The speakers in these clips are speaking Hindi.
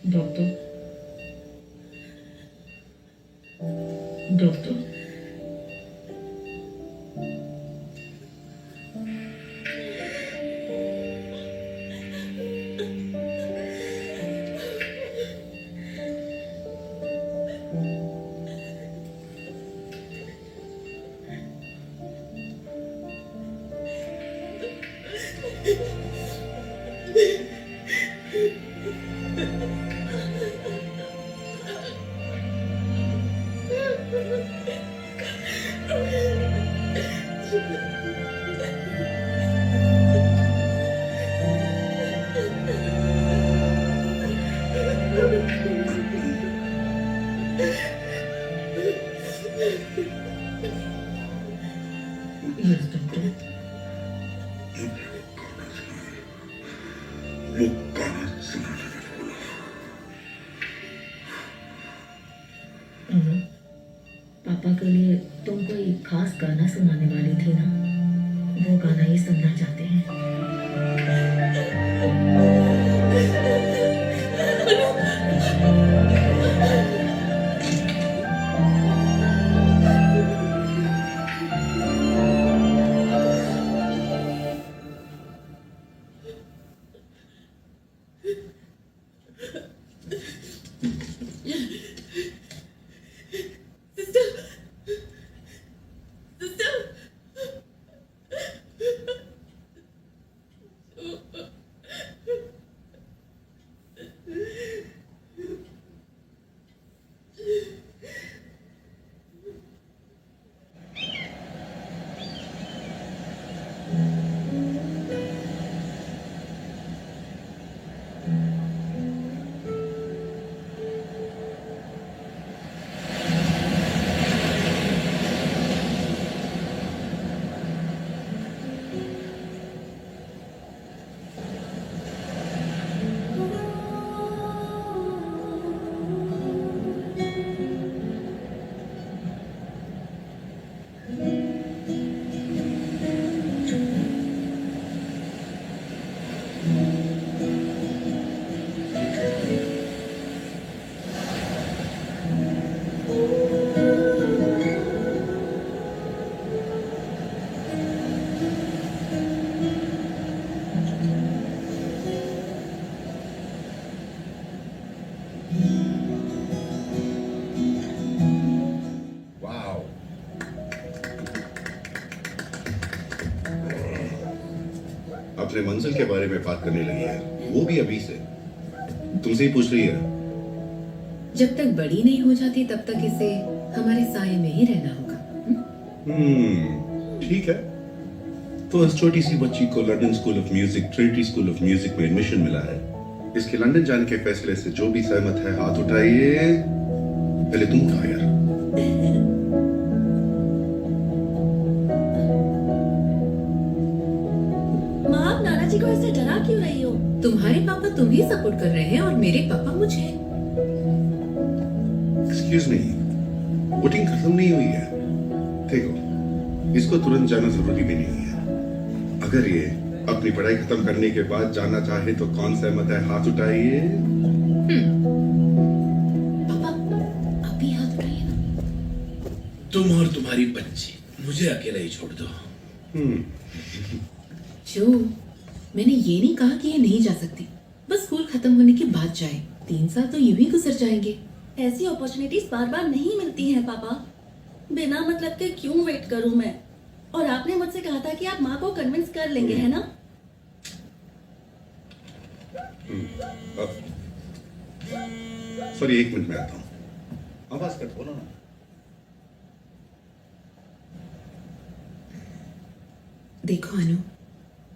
Doctor, doctor, yes doctor. Anu, पापा के लिए तुम कोई खास गाना सुनाने वाली थी ना, वो गाना ही सुनना चाहते हैं। अपने मंजिल के बारे में बात करने लगी है, वो भी अभी से। तुमसे ही पूछ रही है। जब तक बड़ी नहीं हो जाती तब तक इसे हमारे साये में ही रहना होगा। ठीक है। तो इस छोटी सी बच्ची को London school of music, Trinity school of music में एडमिशन मिला है। इसके लंदन जाने के फैसले से जो भी सहमत है हाथ उठाइए। पहले तुम उठाओ यार। जी को ऐसे डरा क्यों रही हो? तुम्हारे पापा तुम्हें सपोर्ट कर रहे हैं और मेरे पापा मुझे। एक्सक्यूज मी, वोटिंग खत्म नहीं हुई है। देखो, इसको तुरंत जाना जरूरी भी नहीं है। अगर ये अपनी पढ़ाई खत्म करने के बाद जाना चाहे तो कौन सहमत है? हाथ उठाइए। पापा, अभी हाथ उठाइए ना। तुम और तुम्हारी बच्ची मुझे अकेला ही छोड़ दो। जो मैंने ये नहीं कहा कि ये नहीं जा सकती, बस स्कूल खत्म होने के बाद जाए। 3 साल तो यूं ही गुजर जाएंगे। ऐसी अपॉर्चुनिटीज बार बार नहीं मिलती हैं पापा। बिना मतलब के क्यों वेट करूं मैं? और आपने मुझसे कहा था कि आप माँ को कन्विंस कर लेंगे, है ना? सॉरी, 1 मिनट में आता हूँ। आवाज कर बोलो ना। देखो अनु,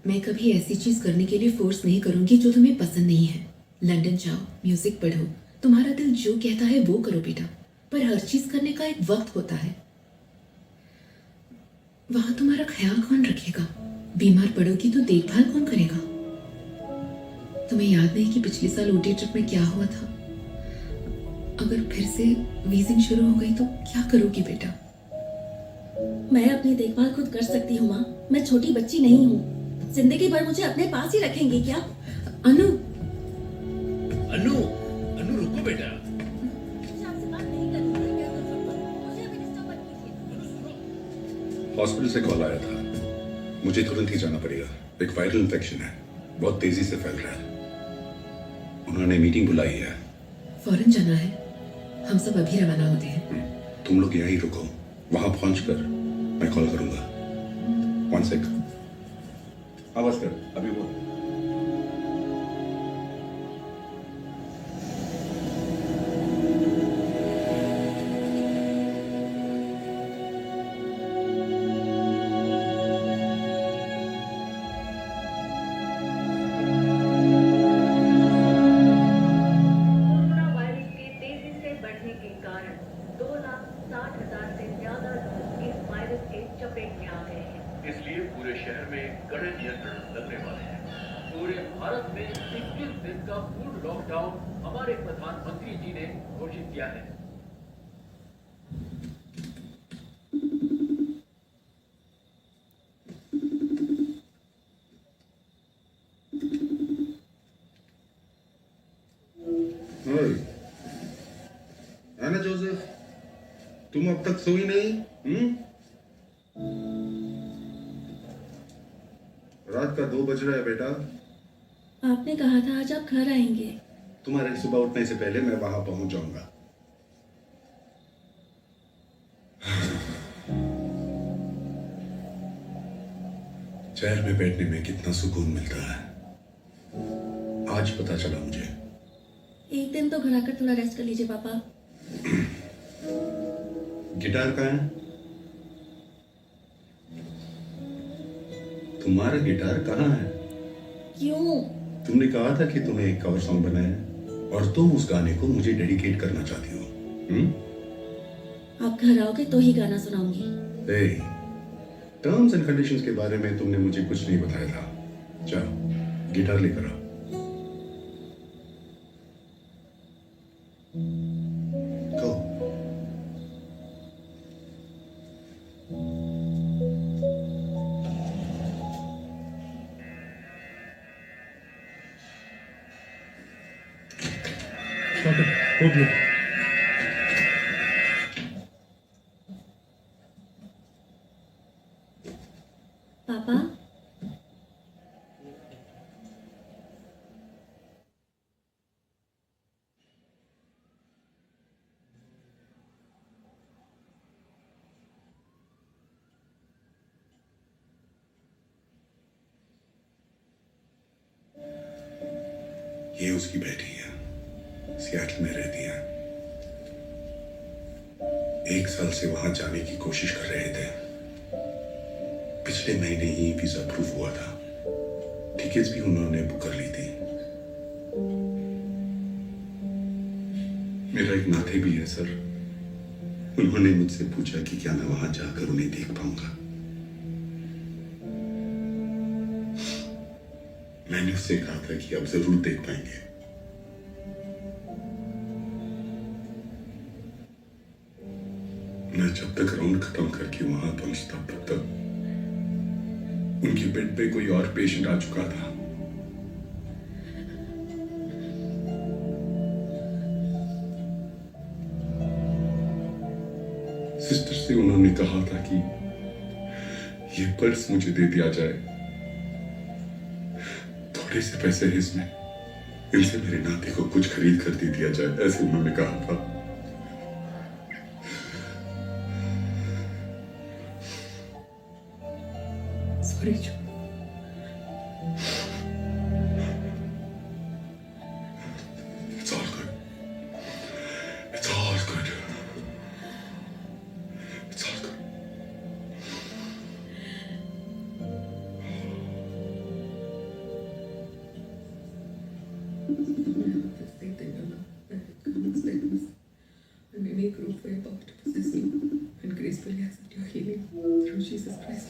मैं कभी ऐसी चीज करने के लिए फोर्स नहीं करूंगी जो तुम्हें पसंद नहीं है। लंदन जाओ, म्यूजिक पढ़ो, तुम्हारा दिल जो कहता है वो करो बेटा। पर हर चीज करने का एक वक्त होता है। वहां तुम्हारा ख्याल कौन रखेगा? बीमार पड़ोगी तो देखभाल कौन करेगा? तुम्हें याद नहीं कि पिछले साल ओटी ट्रिप में क्या हुआ था? अगर फिर से वीजिंग शुरू हो गई तो क्या करोगी बेटा? मैं अपनी देखभाल खुद कर सकती हूँ माँ। मैं छोटी बच्ची नहीं हूँ। जिंदगी भर मुझे अपने पास ही रखेंगी क्या? अनु, अनु, अनु रुको बेटा। मुझे आपसे बात नहीं करनी है, क्या कर सकता हूँ? मुझे अभी डिस्टर्ब मत कीजिए। हॉस्पिटल से कॉल आया था, मुझे तुरंत ही जाना पड़ेगा। एक वायरल इन्फेक्शन है, बहुत तेजी से फैल रहा है। उन्होंने मीटिंग बुलाई है। फौरन जाना है। हम सब अभी रवाना होते हैं। तुम लोग यहीं रुको, वहां पहुंचकर मैं कॉल करूंगा। 1 सेक। आवाज कर, अभी बोल। कोरोना वायरस के तेजी से बढ़ने के कारण 2,60,000 से ज्यादा लोग इस वायरस के चपेट में आ गए हैं। इसलिए पूरे शहर में कड़े नियंत्रण लगने वाले हैं। पूरे भारत में 21 दिन का पूर्ण लॉकडाउन हमारे प्रधानमंत्री जी ने घोषित किया है। ओए, आना जोसेफ, तुम अब तक सोई नहीं? रात का 2 बज रहा है बेटा। आपने कहा था आज आप घर आएंगे। तुम्हारे सुबह उठने से पहले मैं वहां पहुंच जाऊंगा। चेयर में बैठने में कितना सुकून मिलता है, आज पता चला मुझे। एक दिन तो घर आकर थोड़ा रेस्ट कर लीजिए पापा। गिटार कहाँ है? तुम्हारा गिटार कहाँ है? क्यों? तुमने कहा था कि तुम्हें एक कवर सॉन्ग बनाया है और तुम उस गाने को मुझे डेडिकेट करना चाहती हो। आप घर आओगे तो ही गाना सुनाऊंगी। टर्म्स एंड कंडीशंस के बारे में तुमने मुझे कुछ नहीं बताया था। जाओ गिटार लेकर आओ। Go. पापा, ये उसकी बेटी है, सियाटल में रहती है। 1 साल से वहां जाने की कोशिश कर रहे थे। पिछले महीने ही वीजा अप्रूव हुआ था, टिकट्स भी उन्होंने बुक कर ली थी। मेरा एक नाते भी है सर। उन्होंने मुझसे पूछा कि क्या मैं वहां जाकर उन्हें देख पाऊंगा। मैंने उससे कहा था कि आप जरूर देख पाएंगे। मैं जब तक राउंड खत्म करके वहां पहुंचता तब तक उनकी बेड पे कोई और पेशेंट आ चुका था। सिस्टर से उन्होंने कहा था कि ये पर्स मुझे दे दिया जाए। थोड़े से पैसे हैं इसमें, इनसे मेरे नाते को कुछ खरीद कर दे दिया जाए, ऐसे उन्होंने कहा था। सॉरी जो। It's all good. It's all good. It's all good. Faith in Allah that it comes sickness and may make room for your power to possess you and gracefully accept your healing through Jesus Christ.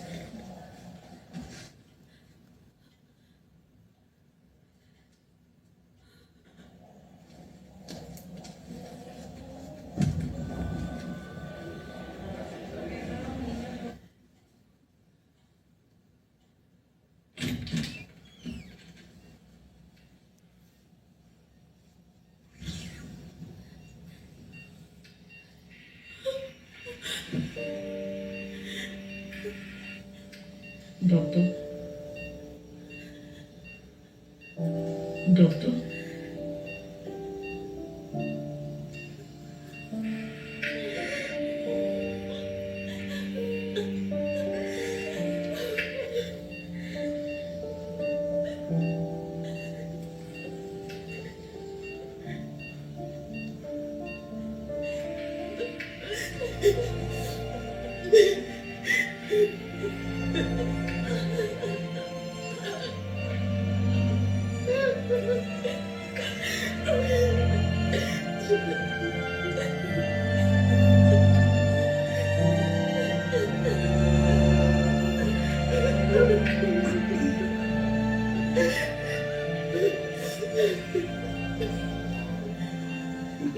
our Lord. Doctor,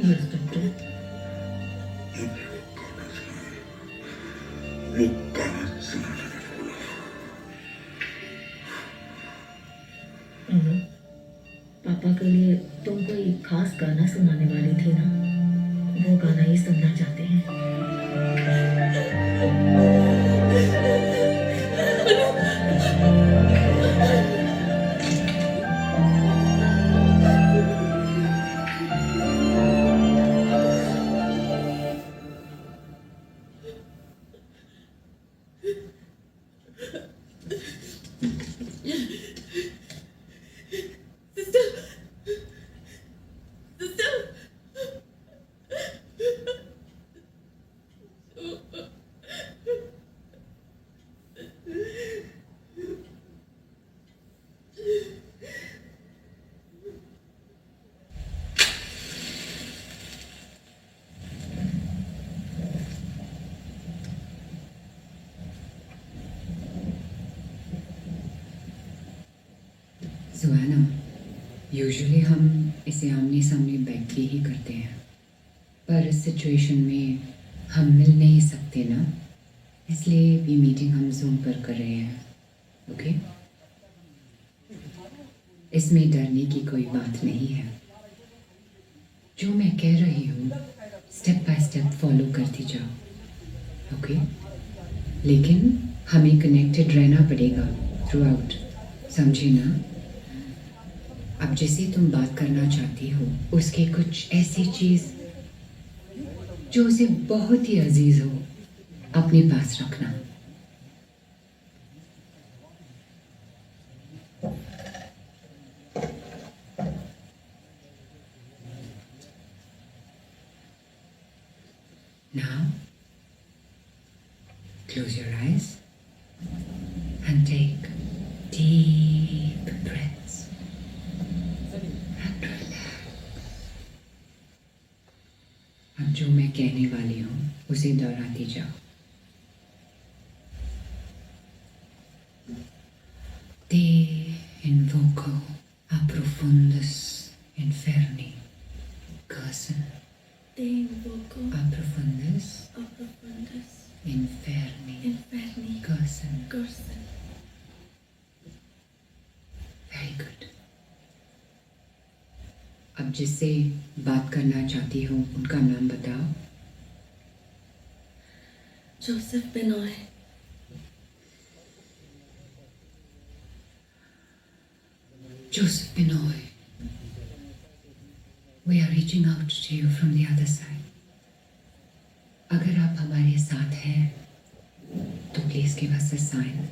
yes doctor. Anu, पापा के लिए तुम कोई खास गाना सुनाने वाली थी ना, वो गाना ही सुनना चाहते हैं। सुहाना, यूजुअली हम इसे आमने सामने बैठ के ही करते हैं, पर इस सिचुएशन में हम मिल नहीं सकते ना, इसलिए ये मीटिंग हम जूम पर कर रहे हैं। ओके? इसमें डरने की कोई बात नहीं है। जो मैं कह रही हूँ स्टेप बाय स्टेप फॉलो करती जाओ। ओके? लेकिन हमें कनेक्टेड रहना पड़ेगा थ्रू आउट, समझे ना? अब जैसे तुम बात करना चाहती हो उसकी कुछ ऐसी चीज जो उसे बहुत ही अजीज हो अपने पास रखना। Now, close your eyes and take deep breaths. And relax. अब जो मैं कहने वाली हूँ उसे दोहराती जाओ। Te invoco a profundus inferni, Gerson. Te invoco A profundus a profundus inferni, inferni Gerson. cursum. Very good. अब जिससे बात करना चाहती हो उनका नाम बताओ। Joseph Benoy. Joseph Benoy, we are reaching out to you from the other side. अगर आप हमारे साथ हैं तो please give us a sign.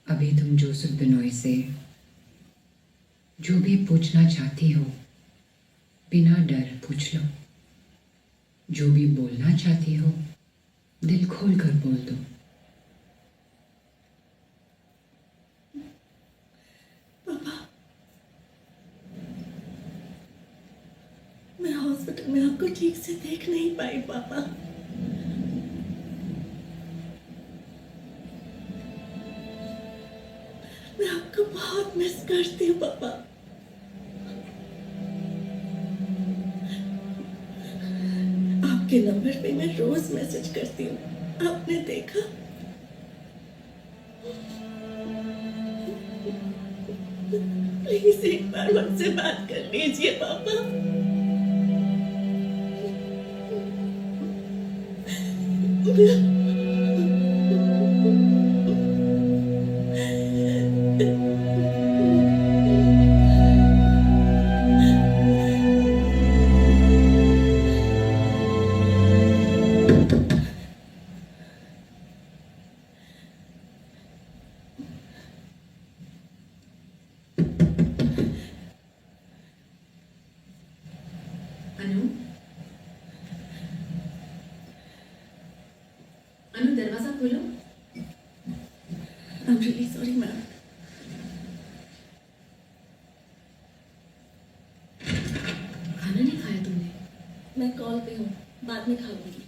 अभी तुम जोसेफ बिनॉय से जो भी पूछना चाहती हो बिना डर पूछ लो। जो भी बोलना चाहती हो दिल खोल कर बोल दो। मैं हॉस्पिटल में आपको ठीक से देख नहीं पाई पापा। मैं आपको बहुत मिस करती हूँ पापा। आपके नंबर पे मैं रोज मैसेज करती हूँ, आपने देखा? प्लीज एक बार मुझसे बात कर लीजिए पापा। अनु अनु दरवाजा खोलो। I'm really sorry, ma'am. खाना नहीं खाया तुमने? मैं कॉल पे हूँ, बाद में खाऊंगी।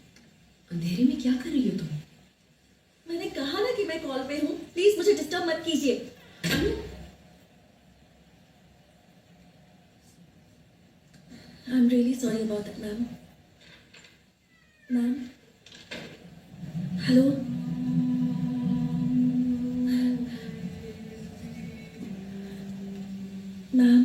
अंधेरे में क्या कर रही हो तुम? मैंने कहा ना कि मैं कॉल पे हूँ, प्लीज मुझे डिस्टर्ब मत कीजिए। अनु I'm really sorry about it, ma'am. Ma'am, hello. Ma'am,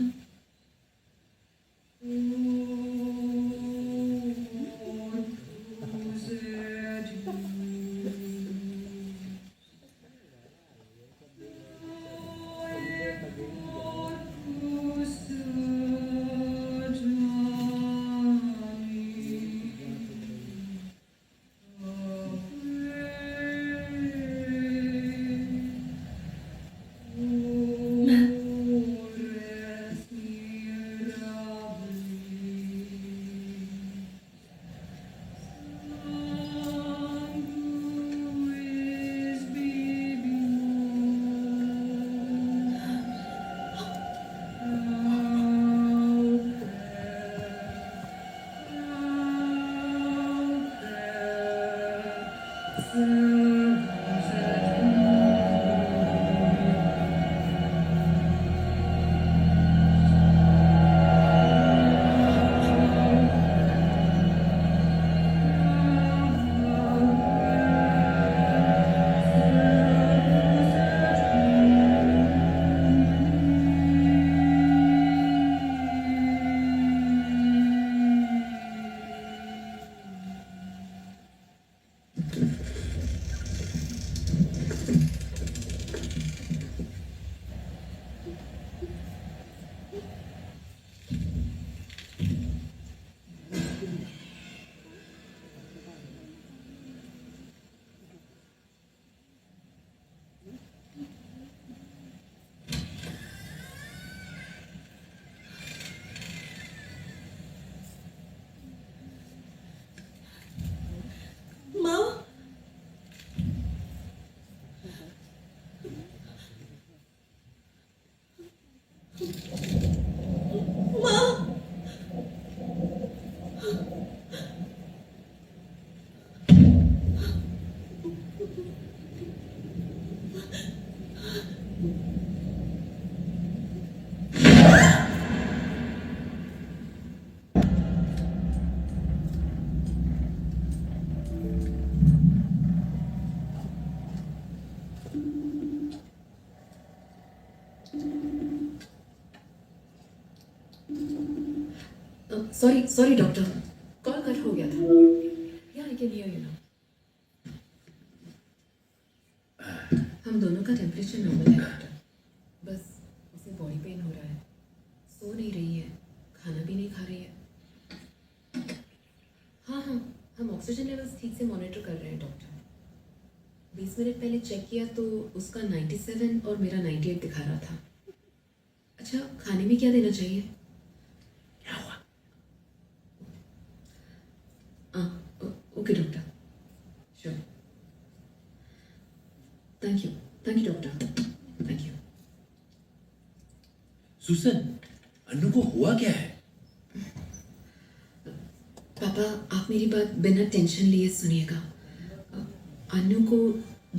माँ, माँ, सॉरी डॉक्टर, कॉल कट हो गया था। या I can hear you now. हम दोनों का टेम्परेचर नॉर्मल है डॉक्टर, बस उसे बॉडी पेन हो रहा है, सो नहीं रही है, खाना भी नहीं खा रही है। हाँ हम ऑक्सीजन लेवल्स ठीक से मॉनिटर कर रहे हैं डॉक्टर। 20 मिनट पहले चेक किया तो उसका 97 और मेरा 98 दिखा रहा था। अच्छा, खाने में क्या देना चाहिए? क्या हुआ? Okay doctor, sure. Thank you doctor, thank you. Susan, Annu को हुआ क्या है? पापा, आप मेरी बात बिना टेंशन लिए सुनिएगा। अन्नू को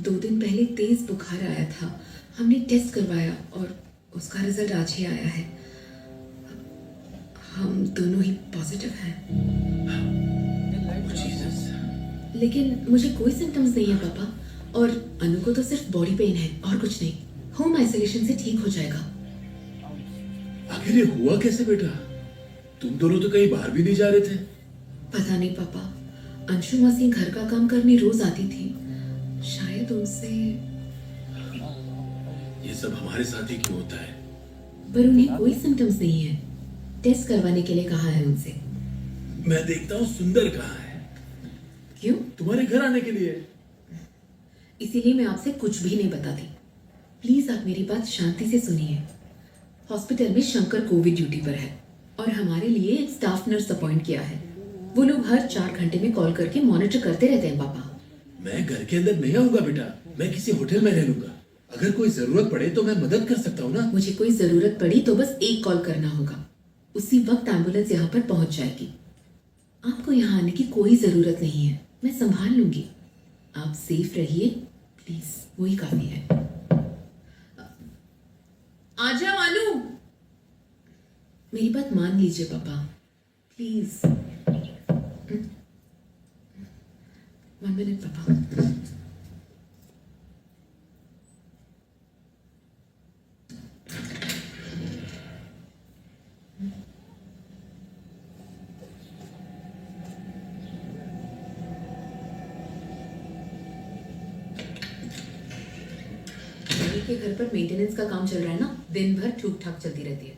2 दिन पहले तेज बुखार आया था। हमने टेस्ट करवाया और उसका रिजल्ट आज ही आया है। हम दोनों ही पॉजिटिव हैं। जीसस। लेकिन मुझे कोई सिम्टम्स नहीं है पापा, और अनु को तो सिर्फ बॉडी पेन है और कुछ नहीं। होम आइसोलेशन से ठीक हो जाएगा। आखिर ये हुआ कैसे बेटा? तुम दोनों तो कहीं बाहर भी नहीं जा रहे थे। पता नहीं पापा, अंशु मौसी घर का काम करने रोज आती थी, शायद उनसे। ये सब हमारे साथ ही क्यों होता है? पर उन्हें कोई सिम्टम्स नहीं है। टेस्ट करवाने के लिए कहा है उनसे। मैं देखता हूँ सुंदर कहाँ है। क्यों? तुम्हारे घर आने के लिए। इसीलिए मैं आपसे कुछ भी नहीं बताती। प्लीज आप मेरी बात शांति से सुनिए। हॉस्पिटल में शंकर कोविड ड्यूटी पर है और हमारे लिए एक स्टाफ नर्स अपॉइंट किया है। वो लोग हर 4 घंटे में कॉल करके मॉनिटर करते रहते हैं पापा। मैं घर के अंदर नहीं आऊंगा बेटा, मैं किसी होटल में रह लूंगा। अगर कोई जरूरत पड़े तो मैं मदद कर सकता हूँ ना। मुझे कोई जरूरत पड़ी तो बस एक कॉल करना होगा, उसी वक्त एम्बुलेंस यहाँ पर पहुंच जाएगी। आपको यहाँ आने की कोई जरूरत नहीं है, मैं संभाल लूंगी। आप सेफ रहिए प्लीज, वही काफी है। आजा मानू, मेरी बात मान लीजिए पापा प्लीज। 1 मिनट पापा। के घर पर मेंटेनेंस का काम चल रहा है ना, दिन भर ठूक ठाक चलती रहती है।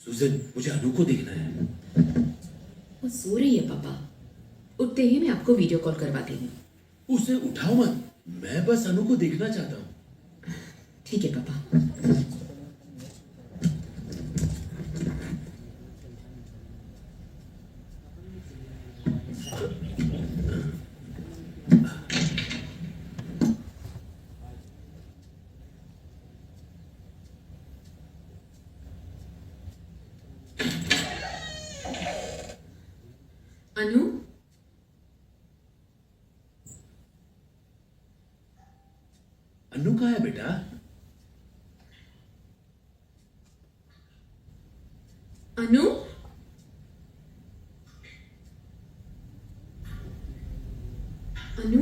सुजन, मुझे अनु को देखना है। वो सो रही है पापा, उठते ही मैं आपको वीडियो कॉल करवाती हूँ। उसे उठाओ मत, मैं बस अनु को देखना चाहता हूँ। ठीक है पापा। अनु, अनु कहाँ है बेटा? अनु, अनु,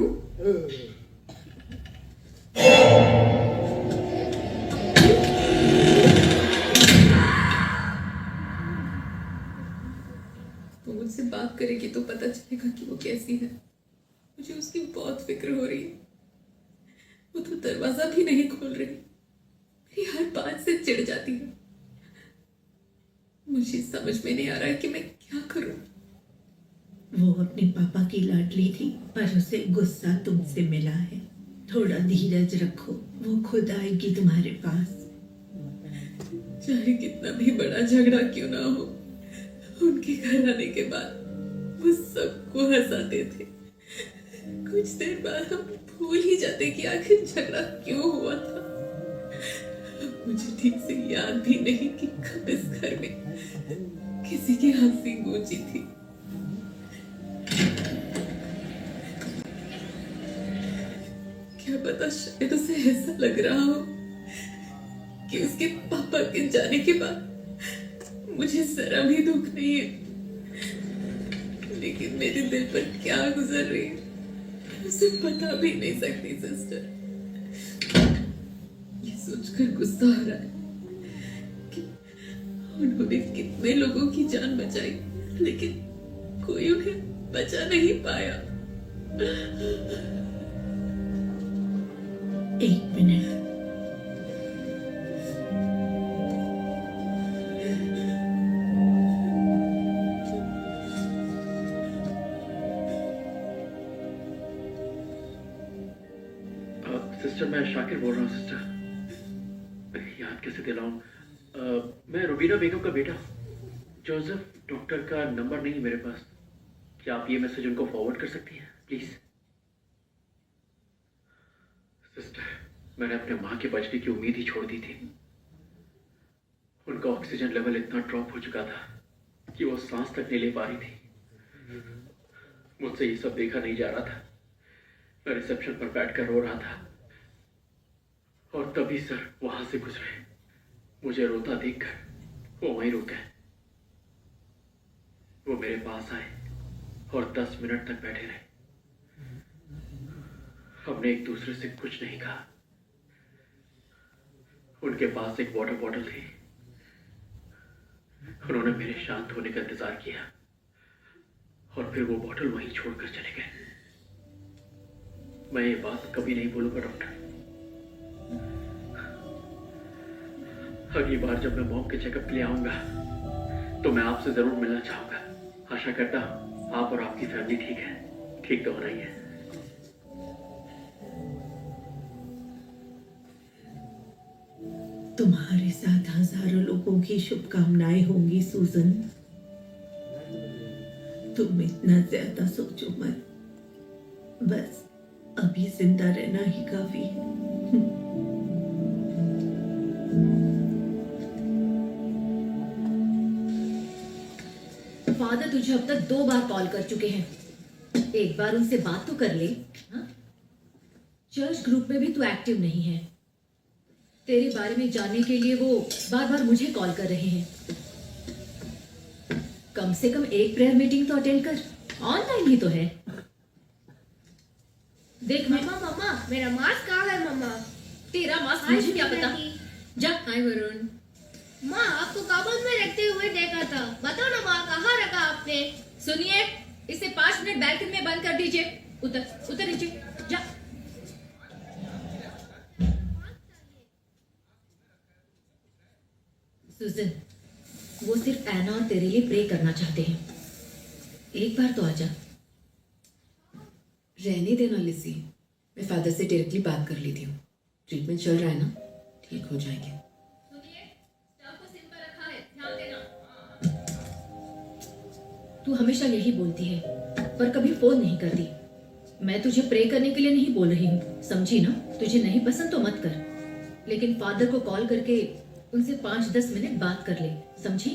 वो मुझसे बात करेगी तो पता चलेगा कि वो कैसी है। मुझे उसकी बहुत फिक्र हो रही है। वो तो दरवाजा भी नहीं खोल रही, मेरी हर बात से चिढ़ जाती है। मुझे समझ में नहीं आ रहा है कि मैं क्या करूं। वो अपने पापा की लाडली थी, पर उसे गुस्सा तुमसे मिला है। थोड़ा धीरज रखो, वो खुद आएगी तुम्हारे पास। चाहे कितना भी बड़ा झगड़ा क्यों ना हो, उनके घर आने के बाद वो सबको हंसाते थे। कुछ देर बाद हम भूल ही जाते कि आखिर झगड़ा क्यों हुआ था। मुझे ठीक से याद भी नहीं कि कब इस घर में किसी की हंसी गूंजी थी। क्या पता, शायद उसे ऐसा लग रहा हो कि उसके पापा के जाने के बाद मुझे जरा भी दुख नहीं है। लेकिन मेरे दिल पर क्या गुजर रही है उसे बता भी नहीं सकती सिस्टर। ये सोचकर गुस्सा आ रहा है कि उन्होंने कितने लोगों की जान बचाई, लेकिन कोई उन्हें बचा नहीं पाया। 1 मिनट। सिस्टर, मैं शाकिर बोल रहा हूँ। सिस्टर, याद कैसे दिलाऊं? मैं रुबीना बेगम का बेटा जोसेफ। डॉक्टर का नंबर नहीं है मेरे पास। क्या आप ये मैसेज उनको फॉरवर्ड कर सकती हैं प्लीज? सिस्टर, मैंने अपने माँ के बचने की उम्मीद ही छोड़ दी थी। उनका ऑक्सीजन लेवल इतना ड्रॉप हो चुका था कि वो सांस तक नहीं ले पा रही थी। मुझसे ये सब देखा नहीं जा रहा था। मैं रिसेप्शन पर बैठकर रो रहा था और तभी सर वहां से गुजरे। मुझे रोता देखकर वो वहीं रुक गए। वो मेरे पास आए और 10 मिनट तक बैठे रहे। हमने एक दूसरे से कुछ नहीं कहा। उनके पास एक वाटर बॉटल थी। उन्होंने मेरे शांत होने का इंतजार किया और फिर वो बॉटल वहीं छोड़कर चले गए। मैं ये बात कभी नहीं भूलूंगा डॉक्टर। अगली बार जब मैं मॉम के चेकअप के लिए आऊंगा तो मैं आपसे जरूर मिलना चाहूंगा। आशा करता हूं आप और आपकी फैमिली ठीक है। ठीक तो होना ही है। तुम्हारे साथ हजारों लोगों की शुभकामनाएं होंगी सूजन। तुम इतना ज्यादा सोचो मत, बस अभी जिंदा रहना ही काफी है। फादर तुझे अब तक 2 बार कॉल कर चुके हैं, एक बार उनसे बात तो कर ले। हाँ? चर्च ग्रुप में भी तू एक्टिव नहीं है। तेरे बारे में जानने के लिए वो बार बार मुझे कॉल कर रहे हैं। कम से कम एक प्रेयर मीटिंग तो अटेंड कर, ऑनलाइन ही तो है। देख मैं मम्मा मेरा मास्क कहाँ है मम्मा? तेरा मास्क मुझे क्या पता। जा। हाय वरुण। माँ आपको कबर्ड में रखते हुए देखा था, बताओ ना माँ कहाँ रखा आपने? सुनिए, इसे 5 मिनट बैल्कनी में बंद कर दीजिए। उतर नीचे जा। सुजन, वो सिर्फ एना और तेरे लिए प्रे करना चाहते हैं। एक बार तो आजा। रहने देना लिसी, मैं फादर से डायरेक्टली बात कर लेती हूँ। ट्रीटमेंट चल रहा है ना, ठीक हो जाएंगे। सुनिए, स्टव को सिम पर रखा है, ध्यान देना। तू हमेशा यही बोलती है पर कभी फोन नहीं करती। मैं तुझे प्रे करने के लिए नहीं बोल रही हूँ, समझी ना? तुझे नहीं पसंद तो मत कर, लेकिन फादर को कॉल करके उनसे 5-10 मिनट बात कर ले, समझी?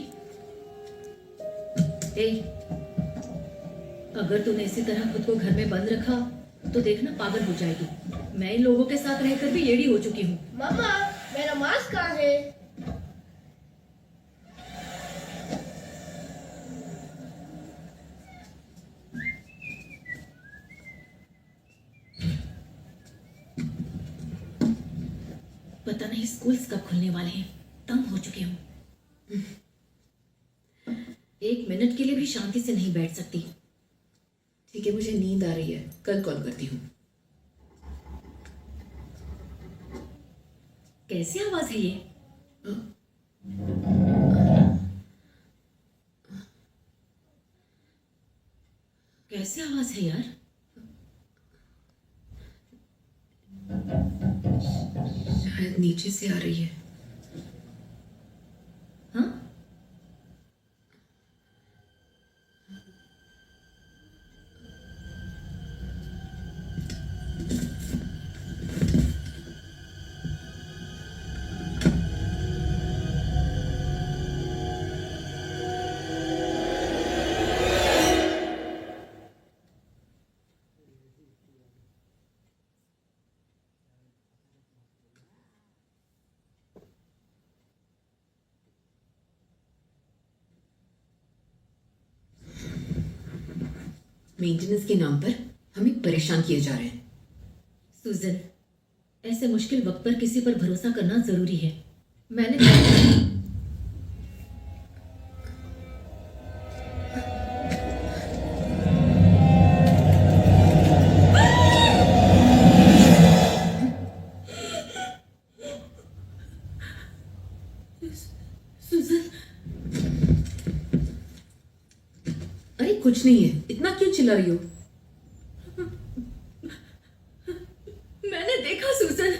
अगर तूने इसी तरह खुद को घर में बंद रखा तो देखना पागल हो जाएगी। मैं इन लोगों के साथ रहकर भी येड़ी हो चुकी हूँ। मम्मा मेरा मास्क कहाँ है? पता नहीं स्कूल्स कब खुलने वाले हैं, तंग हो चुकी हूँ। 1 मिनट के लिए भी शांति से नहीं बैठ सकती। ठीक है, मुझे नींद आ रही है, कल कॉल करती हूँ। कैसी आवाज है ये? कैसी आवाज है यार? शायद नीचे से आ रही है। हाँ? मेंटेनेंस के नाम पर हमें परेशान किए जा रहे हैं। सुजन, ऐसे मुश्किल वक्त पर किसी पर भरोसा करना जरूरी है। मैंने सुजन, अरे कुछ नहीं है, इतना क्यों चिल्ला रही हो? मैंने देखा सुजन,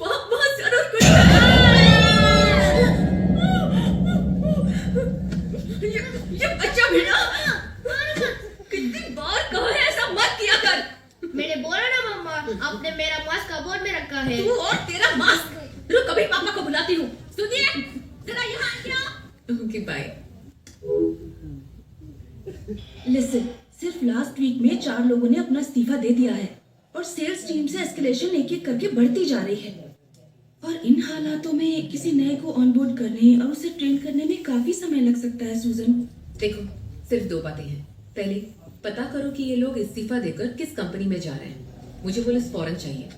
वहां जरूर कुछ ये बच्चा भी ना, कितनी बार कहा है ऐसा मत किया कर। मैंने बोला ना मम्मा, आपने मेरा मास्क कबर्ड में रखा है। तू और तेरा मास्क। रुक, अभी पापा को बुलाती हूँ। सुनिए, जरा यहाँ आइए। Okay bye. लिसन, सिर्फ लास्ट वीक में 4 लोगों ने अपना इस्तीफा दे दिया है और सेल्स टीम से एस्केलेशन एक एक करके बढ़ती जा रही है। और इन हालातों में किसी नए को ऑनबोर्ड करने और उसे ट्रेन करने में काफी समय लग सकता है। सुजन, देखो, सिर्फ 2 बातें हैं। पहले पता करो कि ये लोग इस्तीफा देकर किस कंपनी में जा रहे हैं। मुझे पुलिस फौरन चाहिए।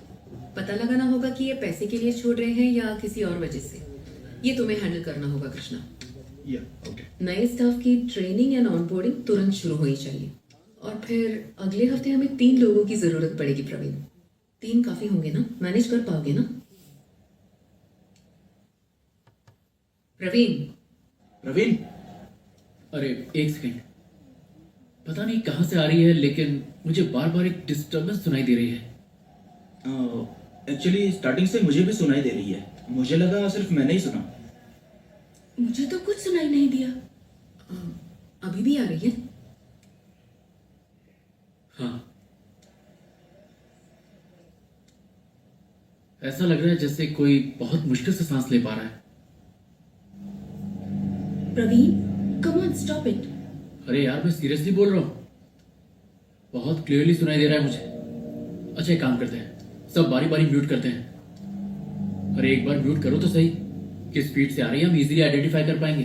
पता लगाना होगा कि ये पैसे के लिए छोड़ रहे हैं या किसी और वजह से। ये तुम्हें हैंडल करना होगा कृष्णा। ओके। नए स्टाफ की ट्रेनिंग एंड ऑनबोर्डिंग तुरंत शुरू होनी चाहिए। और फिर अगले हफ्ते हमें 3 लोगों की जरूरत पड़ेगी प्रवीण। 3 काफी होंगे ना? मैनेज कर पाओगे ना प्रवीण? प्रवीण, अरे एक सेकंड, पता नहीं कहां से आ रही है लेकिन मुझे बार बार एक डिस्टरबेंस सुनाई दे रही है। एक्चुअली स्टार्टिंग से मुझे भी सुनाई दे रही है। मुझे लगा सिर्फ मैंने ही सुना। मुझे तो कुछ सुनाई नहीं दिया। अभी भी आ रही है? हाँ, ऐसा लग रहा है जैसे कोई बहुत मुश्किल से सांस ले पा रहा है। Praveen, come on, stop it. अरे यार, मैं सीरियसली बोल रहा हूँ, बहुत क्लियरली सुनाई दे रहा है मुझे। अच्छा, एक काम करते हैं, सब बारी बारी म्यूट करते हैं। अरे एक बार म्यूट करो तो सही, किस स्पीड से आ रही है हम इजीली आइडेंटिफाई कर पाएंगे।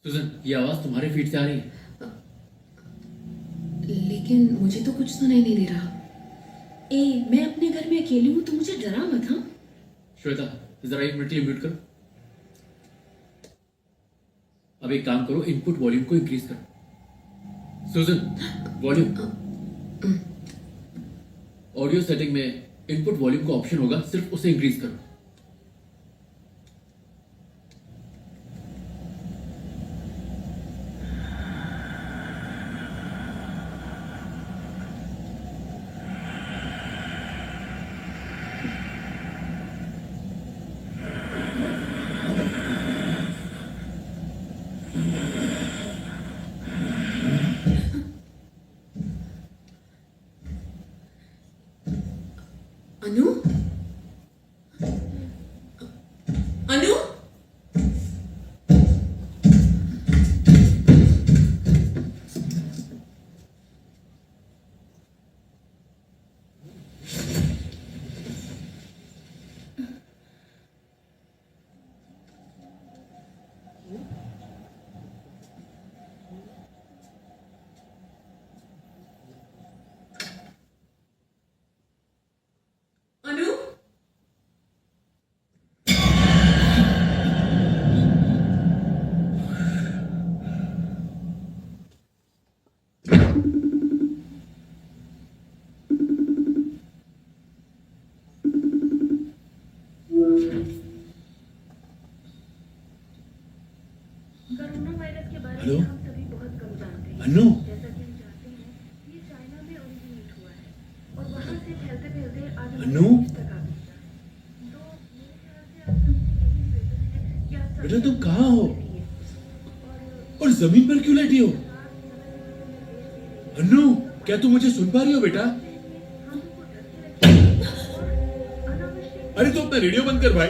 सुजन, ये आवाज तुम्हारे फीड से आ रही है। लेकिन मुझे तो कुछ सुनाई नहीं दे रहा। मैं अपने घर में अकेली हूँ, तो मुझे डरा मत। हाँ श्वेता, जरा 1 मिनट के लिए म्यूट करो। अब एक काम करो, इनपुट वॉल्यूम को इंक्रीज करो। सुजन, वॉल्यूम। ऑडियो सेटिंग में इनपुट वॉल्यूम का ऑप्शन होगा, सिर्फ उसे इंक्रीज करो। अनु? अनु? अनु? कोरोना वायरस के बारे हेलो? में हम सभी बहुत कम जानते हैं। अनु? जैसा कि हम जानते हैं, ये चाइना में ओरिजिनेट हुआ है और वहां से फैलते फैलते आज अनु? हमारे देश तक आ पहुंचा है। तो मेरे ख्याल से आप सबसे यही बेहतर है कि आप सब बेटा, तुम कहाँ हो? और और जमीन पर क्यों लेटी हो? अनु, क्या तुम मुझे सुन पा रही हो बेटा? अरे तो अपना रेडियो बंद कर भाई।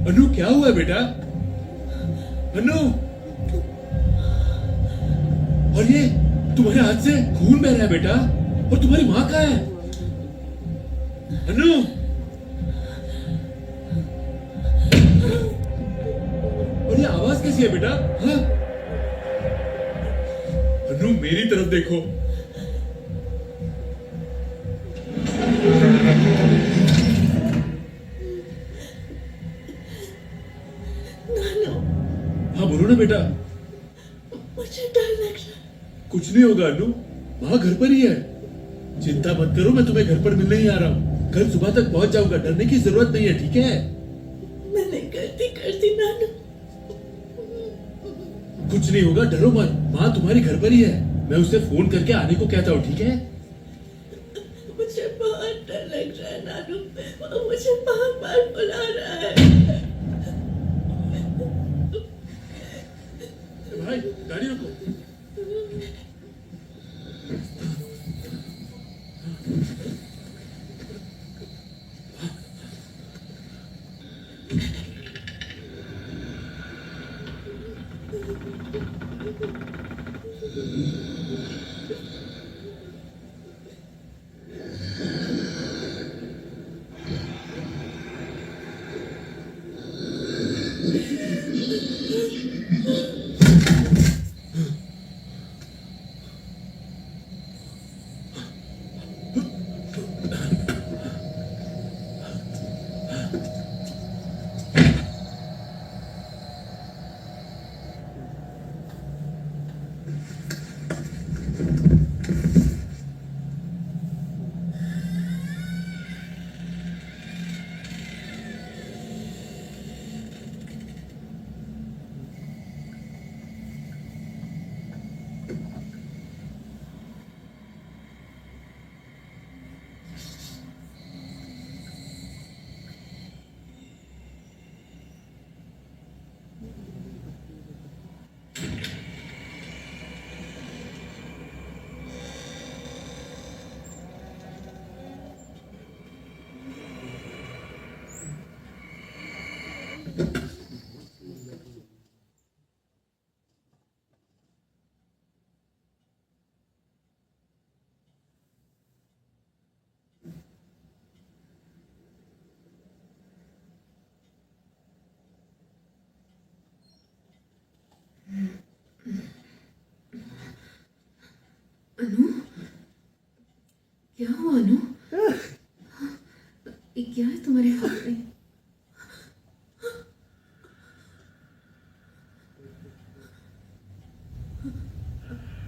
अनु, क्या हुआ है बेटा? अनु, और ये तुम्हारे हाथ से खून बह रहा है बेटा, और तुम्हारी माँ कहाँ है? अनु, और ये आवाज कैसी है बेटा? हाँ? अनु, मेरी तरफ देखो। हाँ बोलो ना बेटा। मुझे डर लग रहा है। कुछ नहीं होगा अनु, माँ घर पर ही है। चिंता मत करो, मैं तुम्हें घर पर मिलने ही आ रहा हूँ। कल सुबह तक पहुंच जाऊंगा, डरने की जरूरत नहीं है, ठीक है? मैंने गलती कर दी नानू। कुछ नहीं होगा, डरो मत। माँ तुम्हारी घर पर ही है, मैं उसे फोन करके आने को कहता हूँ, ठीक है? मुझे बहुत डर लग रहा है नानू, वो मुझे बार बार बुला रहा है। भाई गाड़ी रोको। अनु, क्या हुआ अनु? ये क्या है तुम्हारे हाथ में?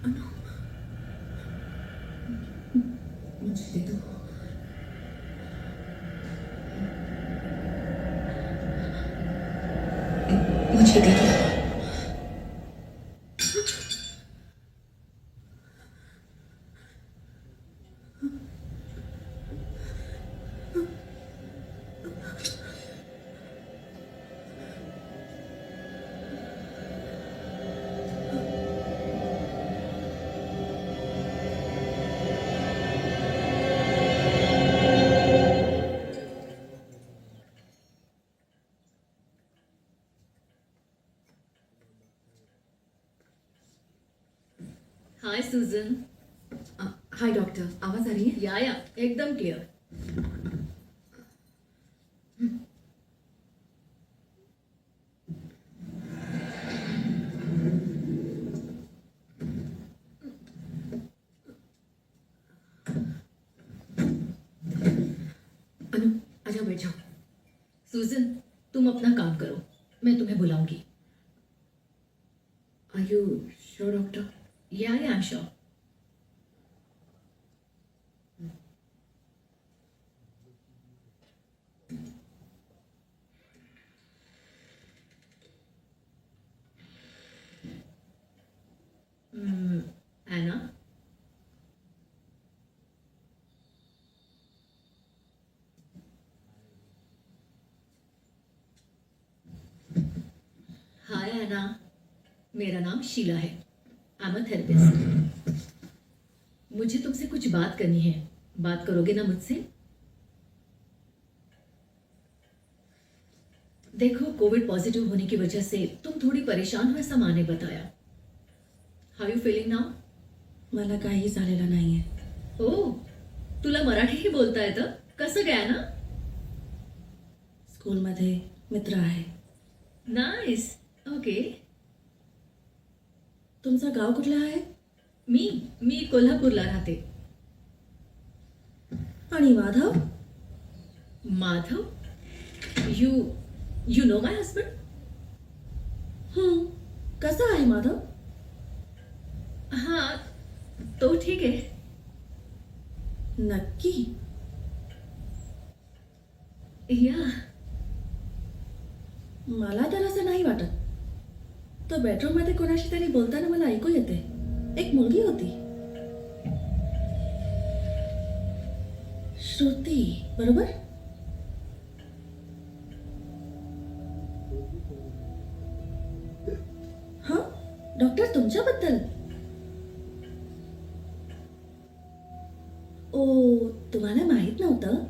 अनु, मुझे दे दो। मुझे दे दो। हाय सुजन। हाय डॉक्टर, आवाज आ रही है? या एकदम क्लियर। अनु, आजाओ, बैठ जाओ। सुजन, तुम अपना काम करो, मैं तुम्हें बुलाऊंगी। Are you sure doctor? Yeah I am sure. एना, हाय एना, मेरा नाम शीला है। I am a therapist. मुझे तुमसे कुछ बात करनी है। बात करोगे ना मुझसे? देखो, कोविड पॉजिटिव होने की वजह से तुम थोडी परेशान हो ऐसा माने बताया। How you feeling now? मला काही झालेलं नाहीये। ओ, तुला मराठीही बोलता येतं? कसं काय ना? स्कूलमध्ये मित्र आहे। Nice, okay. तुमचं गाव कुठलं आहे? मी कोल्हापूरला राहते। आणि Madhav? Madhav? You know my husband? कसा आहे माधव? हाँ, तो ठीक आहे। नक्की? या, मला तर असं नाही वाटत। तो बेडरूम मध्ये कोणाशी तरी बोलताना मला ऐकू येते। एक मुलगी होती, श्रुती, बरोबर? हा, डॉक्टर तुमच्याबद्दल? ओ, तुम्हाला माहित नव्हतं?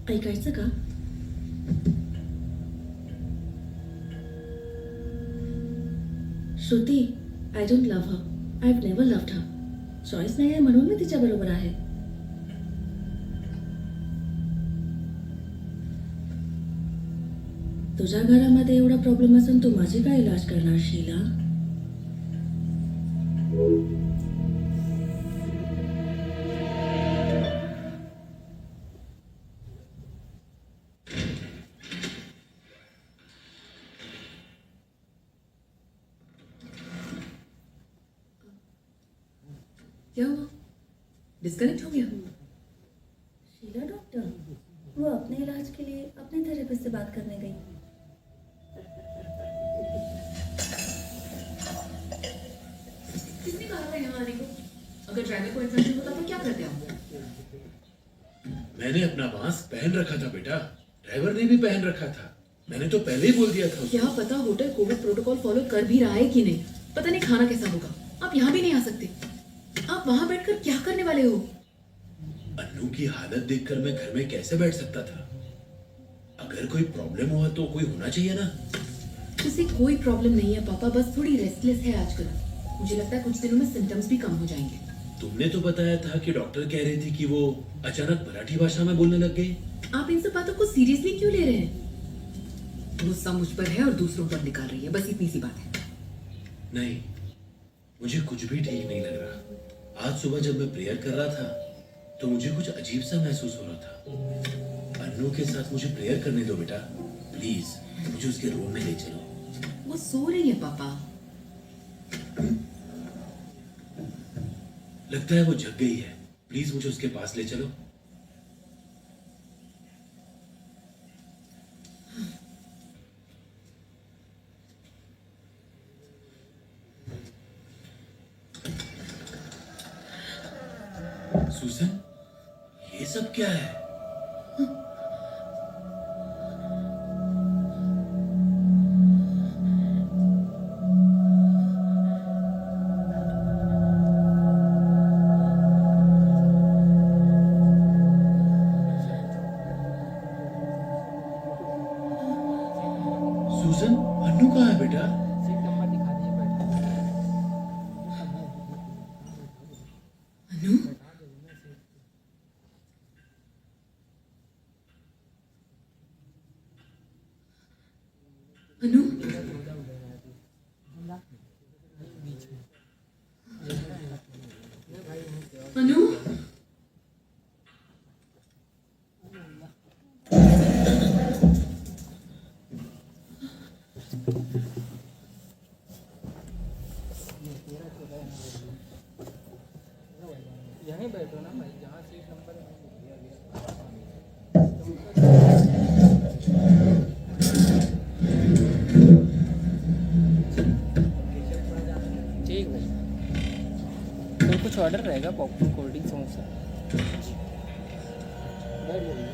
ऐकायचं का? Shruti, I don't love her. I have never loved her. Choice नाही आहे म्हणून मी तिच्या बरोबर आहे. तुझ्या घरामध्ये एवढा प्रॉब्लेम असून तू माझी काय इलाज करणार शीला? क्या हुआ? डिस्कनेक्ट हो गया? शीला डॉक्टर वो अपने इलाज के लिए अपने थेरेपिस्ट से बात करने गई। किसने कहा था यहाँ आने को? अगर ड्राइवर को इन्फेक्शन होता तो क्या करते आप? मैंने अपना मास्क पहन रखा था बेटा, ड्राइवर ने भी पहन रखा था। मैंने तो पहले ही बोल दिया था उसको। क्या पता होटल कोविड प्रोटोकॉल फॉलो कर भी रहा है कि नहीं। पता नहीं खाना कैसा होगा। आप यहाँ भी नहीं आ सकते। आप वहां बैठकर क्या करने वाले हो? अन्नू की हालत देखकर मैं घर में कैसे बैठ सकता था? अगर कोई प्रॉब्लम हुआ तो कोई होना चाहिए ना। उसे कोई प्रॉब्लम नहीं है पापा, बस थोड़ी रेस्टलेस है आजकल। मुझे लगता है कुछ दिनों में सिम्टम्स भी कम हो जाएंगे। तुमने तो बताया था कि डॉक्टर कह रही थी कि वो अचानक मराठी भाषा में बोलने लग गई। आप इन सब बातों को सीरियसली क्यों ले रहे हैं? गुस्सा मुझ पर है और दूसरों पर निकाल रही है, बस इतनी सी बात है। नहीं, मुझे कुछ भी ठीक नहीं लग रहा। आज सुबह जब मैं प्रेयर कर रहा था तो मुझे कुछ अजीब सा महसूस हो रहा था। अन्नू के साथ मुझे प्रेयर करने दो बेटा, प्लीज। मुझे उसके रूम में ले चलो। वो सो रही है पापा। लगता है वो जग गई है। प्लीज मुझे उसके पास ले चलो। सुसन, ये सब क्या है? सुसन, अन्नू कहाँ है बेटा? अनु? अनु? अनु? यहीं बैठो ना भाई, जहाँ सीट नंबर ठीक भाई। तो कुछ ऑर्डर रहेगा, पॉपकॉर्न, कोल्ड ड्रिंक, समोसा। बैठ जाइए।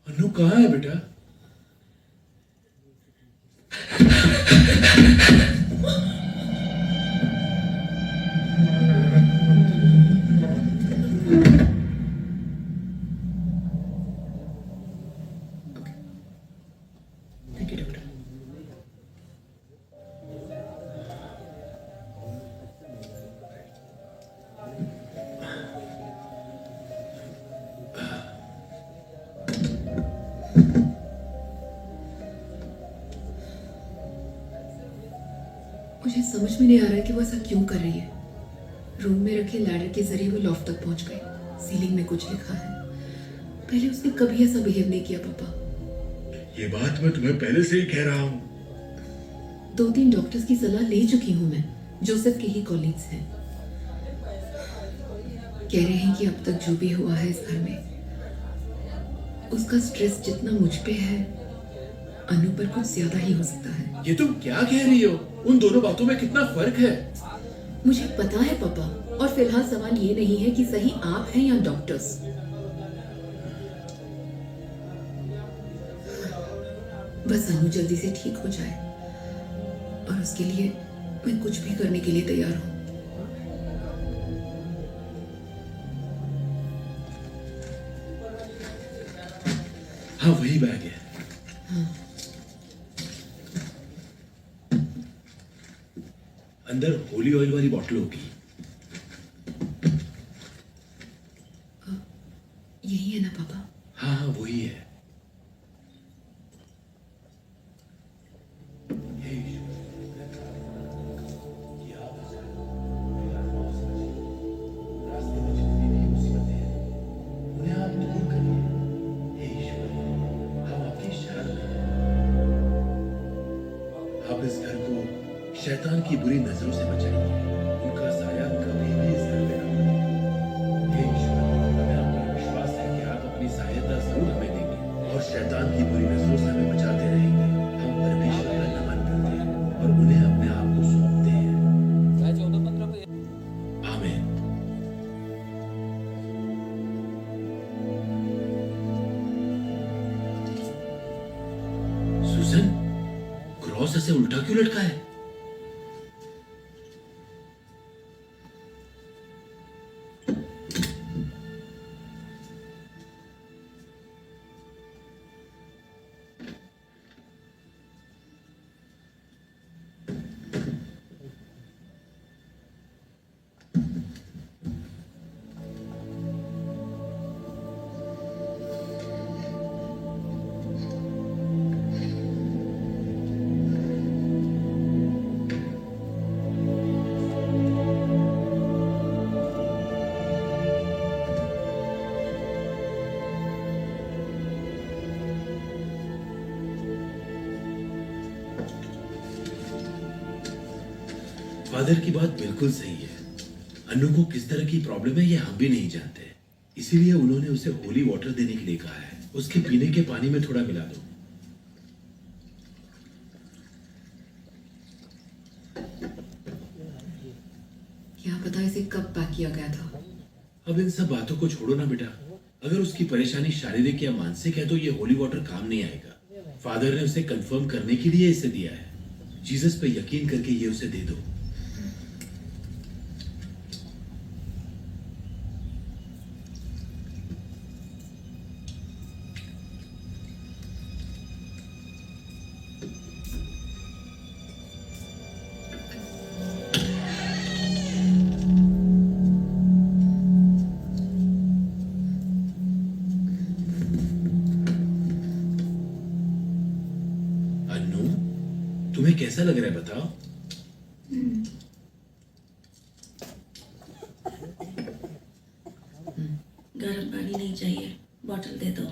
अन्नू कहाँ है बेटा? Thank you doctor. मुझे समझ में नहीं आ रहा है कि वो ऐसा क्यों कर रही है। रूम में रखे लैडर के जरिए वो लॉफ्ट तक पहुंच गई। सीलिंग में कुछ लिखा है। पहले उसने कभी ऐसा बिहेव नहीं किया पापा। ये बात मैं तुम्हें पहले से ही कह रहा हूँ। 2-3 डॉक्टर्स की सलाह ले चुकी हूँ मैं। जोसेफ के ही कॉलीग्स हैं। कह रहे हैं कि अब तक जो भी हुआ है इस घर में, उसका स्ट्रेस जितना मुझ पे है, अनु पर कुछ ज्यादा ही हो सकता है। ये तुम क्या कह रही हो? उन दोनों बातों में कितना फर्क है। मुझे पता है पापा, और फिलहाल सवाल ये नहीं है कि सही आप हैं या डॉक्टर्स। बस अनु जल्दी से ठीक हो जाए, और उसके लिए मैं कुछ भी करने के लिए तैयार हूँ। हाँ, वही बैग है। हाँ। अंदर होली ऑयल वाली बॉटल होगी। यही है ना पापा? हाँ हाँ, वही है। की बुरी नजरों से बचाइए, उनका साया कभी भी इस घर पे ना पड़े। हे ईश्वर, हमें आप पर विश्वास है कि आप अपनी सहायता जरूर हमें देंगे और शैतान की बुरी नजरों से हमें बचाते रहेंगे। हम परमेश्वर का नमन करते हैं और उन्हें अपने आप को सौंपते हैं। आमीन। सुजन, क्रॉस ऐसे उल्टा क्यों लटका है? फादर की बात बिल्कुल सही है। अनु को किस तरह की प्रॉब्लम है ये हम भी नहीं जानते, इसीलिए उन्होंने उसे होली वाटर देने के लिए कहा है। उसके पीने के पानी में थोड़ा मिला दो। क्या पता इसे कब पैक किया गया था। अब इन सब बातों को छोड़ो ना बेटा। अगर उसकी परेशानी शारीरिक या मानसिक है तो ये होली वाटर काम नहीं आएगा। फादर ने उसे कंफर्म करने के लिए इसे दिया है। जीसस पे यकीन करके ये उसे दे दो। अनु, तुम्हें कैसा लग रहा है बताओ? गर्म पानी नहीं चाहिए, बॉटल दे दो।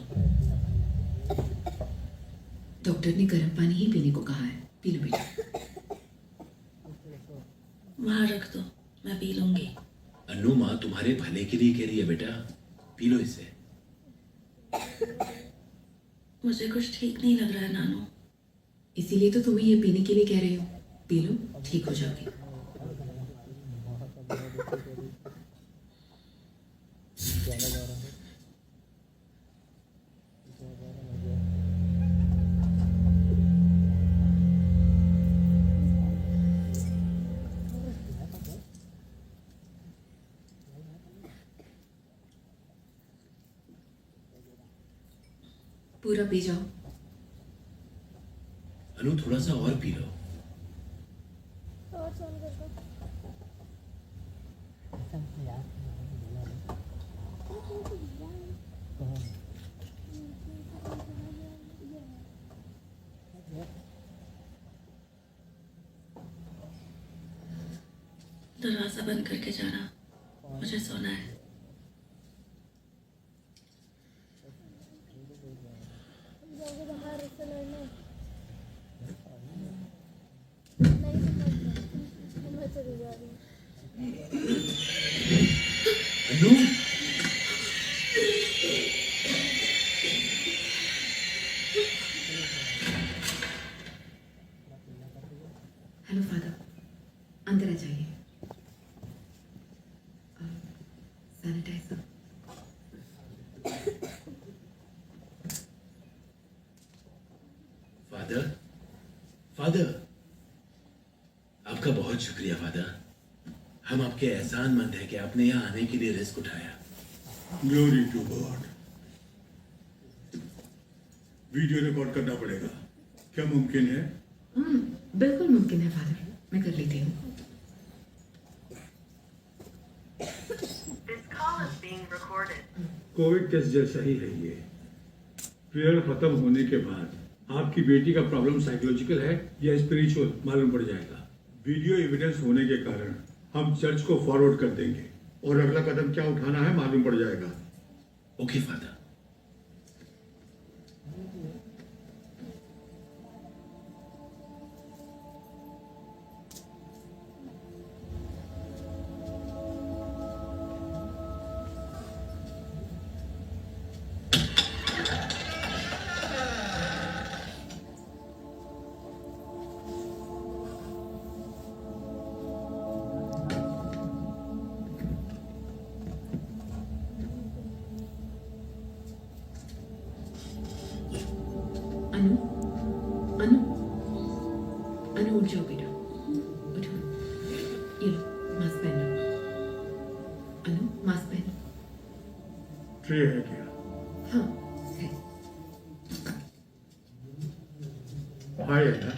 डॉक्टर ने गर्म पानी ही पीने को कहा है। पी लो बेटा। वहां रख दो, मैं पी लूंगी। अनु, माँ तुम्हारे भले के लिए कह रही है बेटा, पी लो इसे। मुझे कुछ ठीक नहीं लग रहा है नानू। इसीलिए तो तुम्हें ये पीने के लिए कह रही हूँ। पी लो, ठीक हो जाओगी। पूरा पी जाओ। अनु, थोड़ा सा और पी लो। दरवाजा बंद करके जाना, मुझे सोना है। अनु, हेलो फादर, अंदर आ जाइए। सैनिटाइजर। फादर, फादर, आपका बहुत शुक्रिया फादर। हम आपके एहसानमंद हैं कि आपने यहाँ आने के लिए रिस्क उठाया। Glory to God. Video record करना पड़ेगा, क्या मुमकिन है? बिल्कुल मुमकिन है फादर, मैं कर लेती हूँ। कोविड टेस्ट जैसा ही है ये। प्रेयर खत्म होने के बाद आपकी बेटी का प्रॉब्लम साइकोलॉजिकल है या स्पिरिचुअल मालूम पड़ जाएगा। वीडियो एविडेंस होने के कारण हम चर्च को फॉरवर्ड कर देंगे और अगला कदम क्या उठाना है मालूम पड़ जाएगा। Okay father. ट्रे है क्या? हाँ है। हाय एना,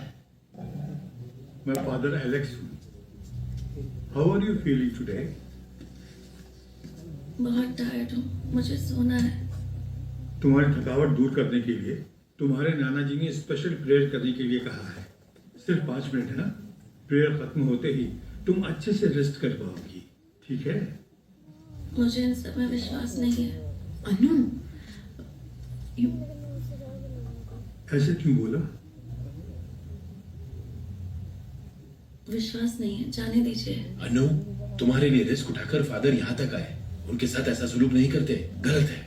मैं फादर एलेक्स हूँ। How are you feeling today? बहुत टायर्ड हूँ, मुझे सोना है। तुम्हारी थकावट दूर करने के लिए तुम्हारे नाना जी ने स्पेशल प्रेयर करने के लिए कहा है। सिर्फ 5 मिनट है ना? प्रेयर खत्म होते ही तुम अच्छे से रेस्ट कर पाओगी, ठीक है? मुझे इन सब में विश्वास नहीं है। अनु ऐसे क्यों बोला? विश्वास नहीं है, जाने दीजिए। अनु, तुम्हारे लिए रिस्क उठाकर फादर यहाँ तक आए। उनके साथ ऐसा सुलूक नहीं करते, गलत है।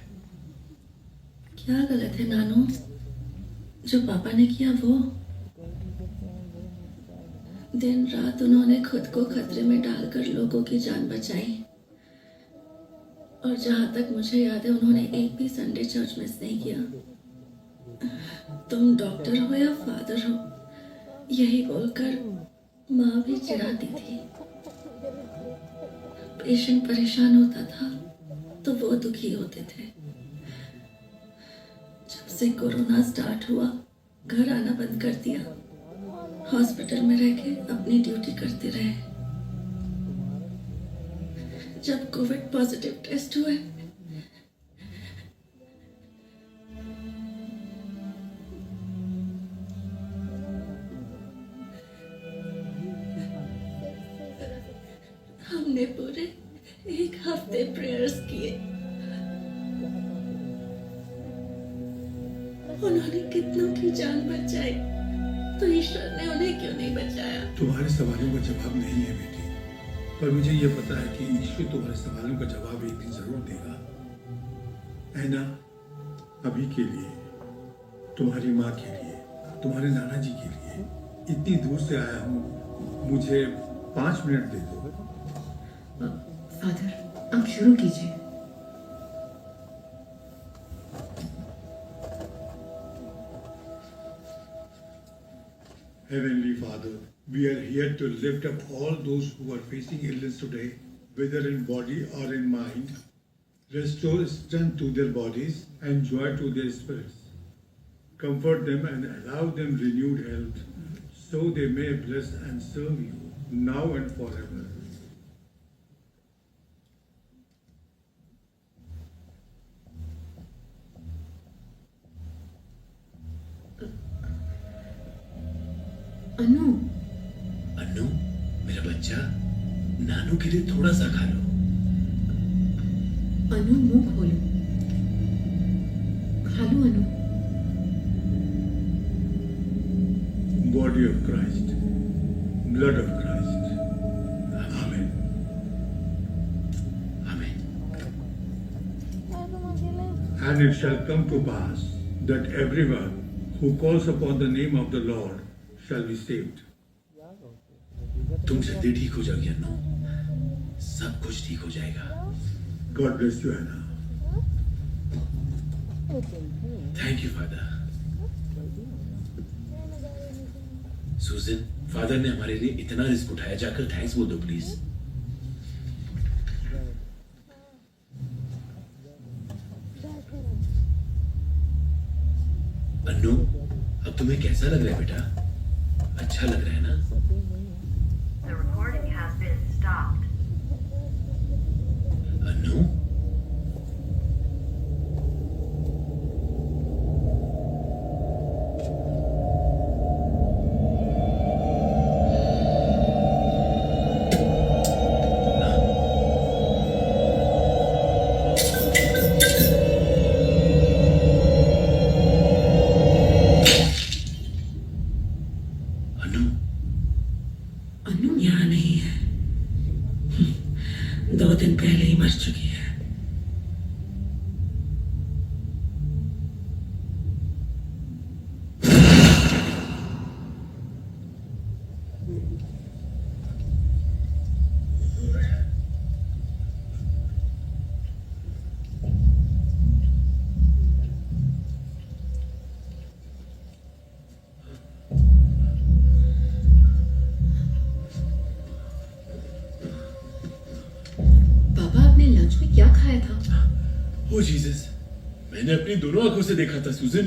क्या गलत है नानू? जो पापा ने किया वो। दिन रात उन्होंने खुद को खतरे में डालकर लोगों की जान बचाई। और जहां तक मुझे याद है उन्होंने एक भी संडे चर्च मिस नहीं किया। तुम डॉक्टर हो या फादर हो, यही बोलकर माँ भी चिढ़ाती थी। पेशेंट परेशान होता था तो वो दुखी होते थे। जब से कोरोना स्टार्ट हुआ, घर आना बंद कर दिया। हॉस्पिटल में रह के अपनी ड्यूटी करते रहे। जब कोविड पॉजिटिव टेस्ट हुए, हमने पूरे 1 हफ्ते प्रेयर्स किए। उन्होंने कितनों की जान बचाई, तो ईश्वर ने उन्हें क्यों नहीं बचाया? तुम्हारे सवालों का जवाब नहीं है बेटी, पर मुझे यह पता है कि ईश्वर तुम्हारे सवालों का जवाब एक दिन जरूर देगा। ऐना, अभी के लिए, तुम्हारी माँ के लिए, तुम्हारे नाना जी के लिए इतनी दूर से आया हूँ, मुझे 5 मिनट दे दो। फादर आप शुरू कीजिए। Heavenly Father, we are here to lift up all those who are facing illness today, whether in body or in mind. Restore strength to their bodies and joy to their spirits. Comfort them and allow them renewed health, so they may bless and serve you now and forever. अनु अनु, मेरा बच्चा, नानू के लिए थोड़ा सा खा लो। अनु मुंह खोलो, खा लो अनु। Body of Christ, blood of Christ. Amen. Amen. And it shall come to pass that everyone who calls upon the name of the Lord shall be saved. तुम जल्दी ठीक हो जाओगी अनु, सब कुछ ठीक हो जाएगा। God bless you, Anna. Thank you father. सूजन, फादर ने हमारे लिए इतना रिस्क उठाया, जाकर थैंक्स बोल दो प्लीज। अन्नू, अब तुम्हें कैसा लग रहा है बेटा? अच्छा लग रहा है ना? The recording has been stopped. Annu, अनु यहाँ नहीं है, 2 दिन पहले ही मर चुकी है। पापा आपने लंच में क्या खाया था? ओ जीसस, मैंने अपनी दोनों आंखों से देखा था सूजन।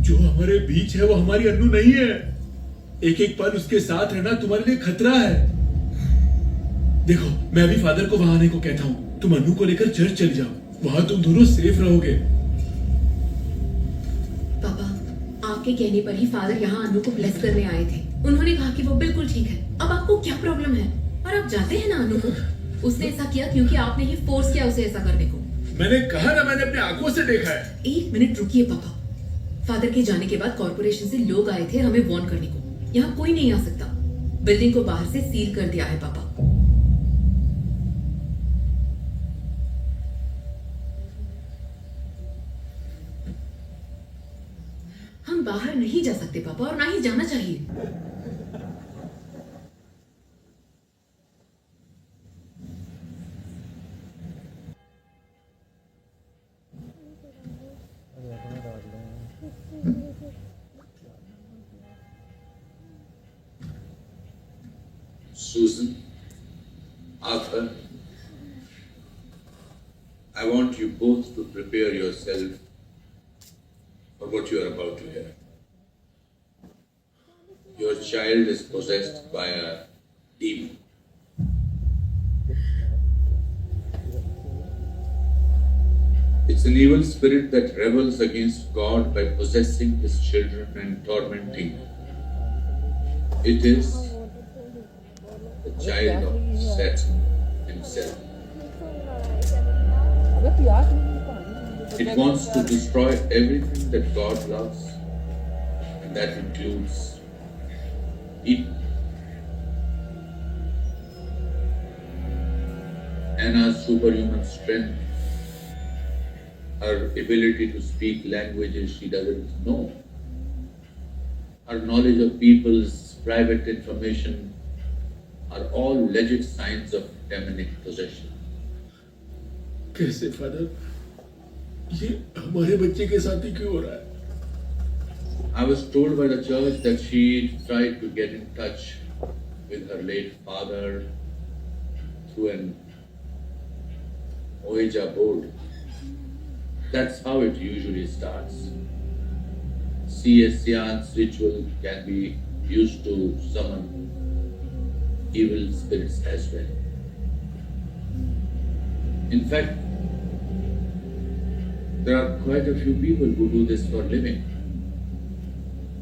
जो हमारे बीच है वो हमारी अन्नू नहीं है। एक एक पल उसके साथ रहना तुम्हारे लिए खतरा है। देखो, मैं अभी फादर को वहां आने को कहता हूँ। तुम अन्नू को लेकर चर्च चले जाओ, वहां तुम दोनों सेफ रहोगे। पापा, आपके कहने पर ही फादर यहाँ अन्नू को ब्लेस करने आए थे। उन्होंने कहा कि वो बिल्कुल ठीक है। अब आपको क्या प्रॉब्लम है? और आप जाते हैं ना अन्नू को? उसने ऐसा किया क्योंकि आपने ही फोर्स किया उसे ऐसा करने को। मैंने कहा ना, मैंने अपनी आंखों से देखा है। एक मिनट रुकिए पापा। फादर के जाने के बाद कॉर्पोरेशन से लोग आए थे हमें वार्न करने को। यहाँ कोई नहीं आ सकता। बिल्डिंग को बाहर से सील कर दिया है पापा। हम बाहर नहीं जा सकते पापा, और ना ही जाना चाहिए। Susan, Arthur, I want you both to prepare yourself for what you are about to hear. Your child is possessed by a demon. It's an evil spirit that rebels against God by possessing his children and tormenting them. It is the child of Satan himself. It wants to destroy everything that God loves, and that includes people. Anna's superhuman strength, her ability to speak languages she doesn't know, her knowledge of people's private information are all legit signs of demonic possession. कैसे फादर? ये हमारे बच्चे के साथ ही क्यों हो रहा है? I was told by the church that she tried to get in touch with her late father through an Ouija board. That's how it usually starts. Seance ritual can be used to summon evil spirits as well. In fact, there are quite a few people who do this for a living.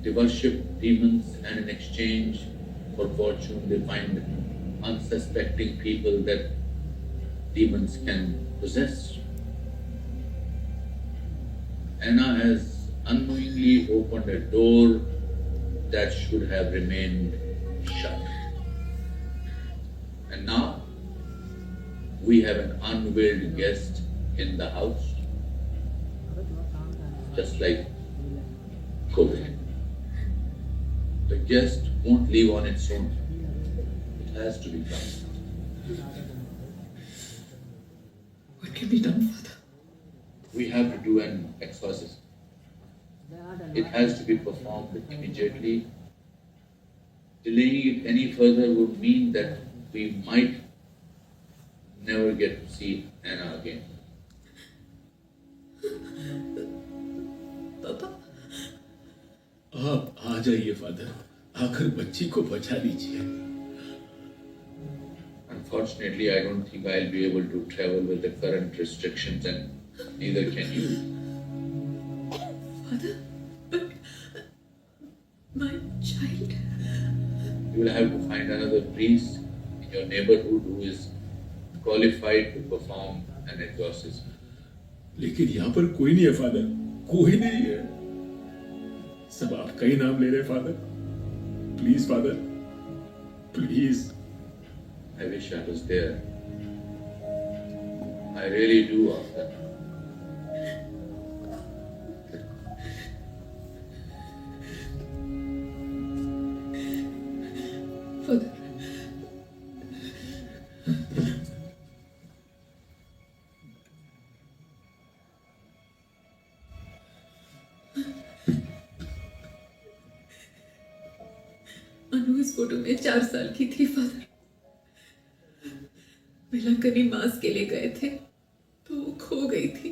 They worship demons, and in exchange for fortune, they find unsuspecting people that demons can possess. Anna has unknowingly opened a door that should have remained shut. And now we have an unveiled guest in the house, just like COVID. The guest won't leave on its own. It has to be done. What can be done, Father? We have to do an exorcism. It has to be performed immediately. Delaying it any further would mean that we might never get to see Anna again. पापा, आप आ जाइए फादर, आकर बच्ची को बचा लीजिए। Unfortunately, I don't think I'll be able to travel with the current restrictions, and neither can you. Father, but my child. You will have to find another priest in your neighborhood who is qualified to perform an exorcism. लेकिन यहाँ पर कोई नहीं है फादर, कोई नहीं है। सब आपका ही नाम ले रहे father. Please father, please. I wish I was there. I really do, Arthur. Father. अनु इस फोटो में 4 साल की थी फादर। मिलन कभी मास के लिए गए थे तो वो खो गई थी।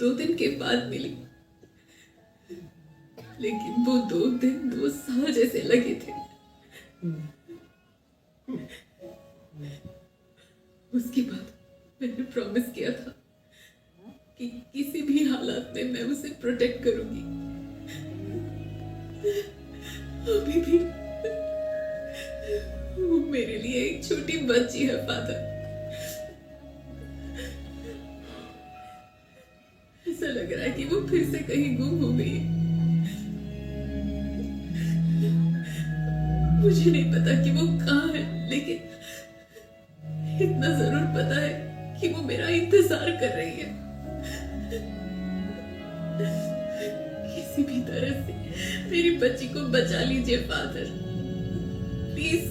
2 दिन के बाद मिली, लेकिन वो 2 दिन 2 साल जैसे लगे थे। उसके बाद मैंने प्रॉमिस किया था कि किसी भी हालात में मैं उसे प्रोटेक्ट करूंगी। अभी भी वो मेरे लिए एक छोटी बच्ची है फादर। ऐसा लग रहा है कि वो फिर से कहीं गुम हो गई है। मुझे नहीं पता कि वो कहाँ है, लेकिन इतना जरूर पता है कि वो मेरा इंतजार कर रही है। किसी भी तरह से मेरी बच्ची को बचा लीजिए father, please.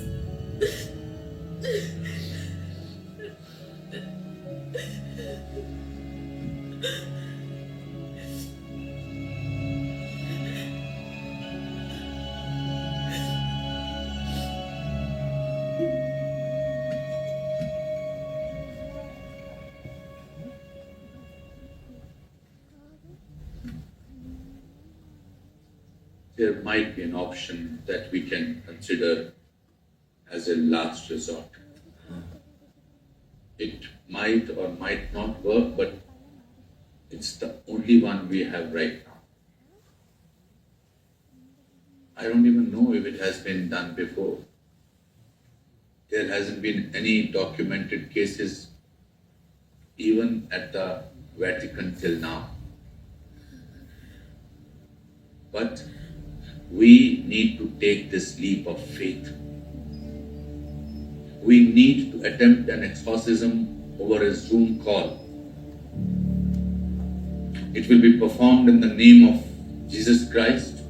There might be an option that we can consider as a last resort. It might or might not work, but it's the only one we have right now. I don't even know if it has been done before. There hasn't been any documented cases even at the Vatican till now. But we need to take this leap of faith. We need to attempt an exorcism over a Zoom call. It will be performed in the name of Jesus Christ.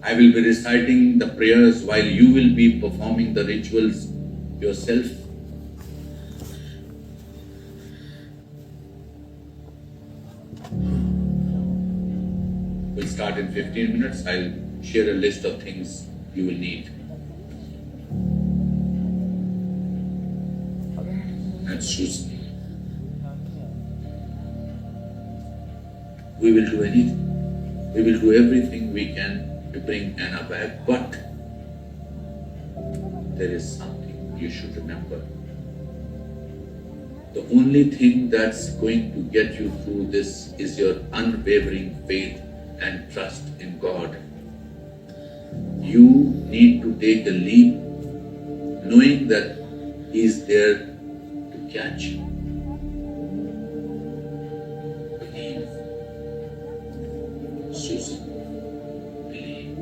I will be reciting the prayers while you will be performing the rituals yourself. We'll start in 15 minutes. I'll share a list of things you will need. And Susan. We will do anything. We will do everything we can to bring Anna back, but there is something you should remember. The only thing that's going to get you through this is your unwavering faith and trust in God. You need to take the leap knowing that He is there to catch you. Believe. Susan, believe.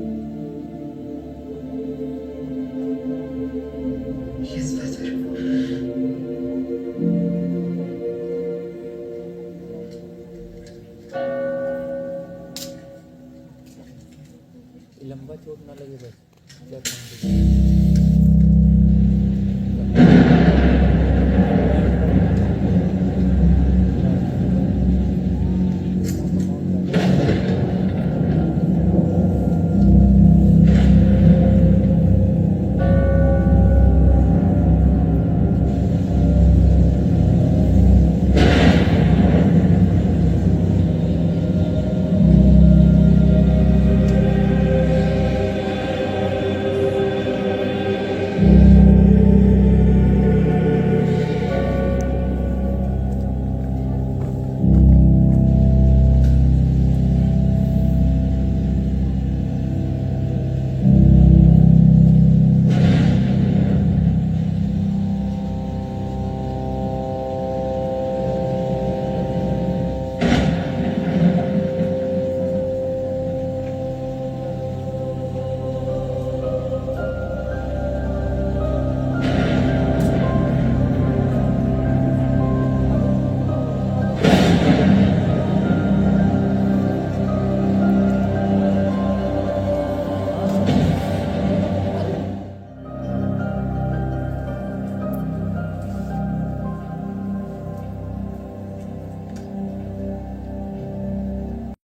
Yes, Father. लंबा चोट ना लगे बस क्या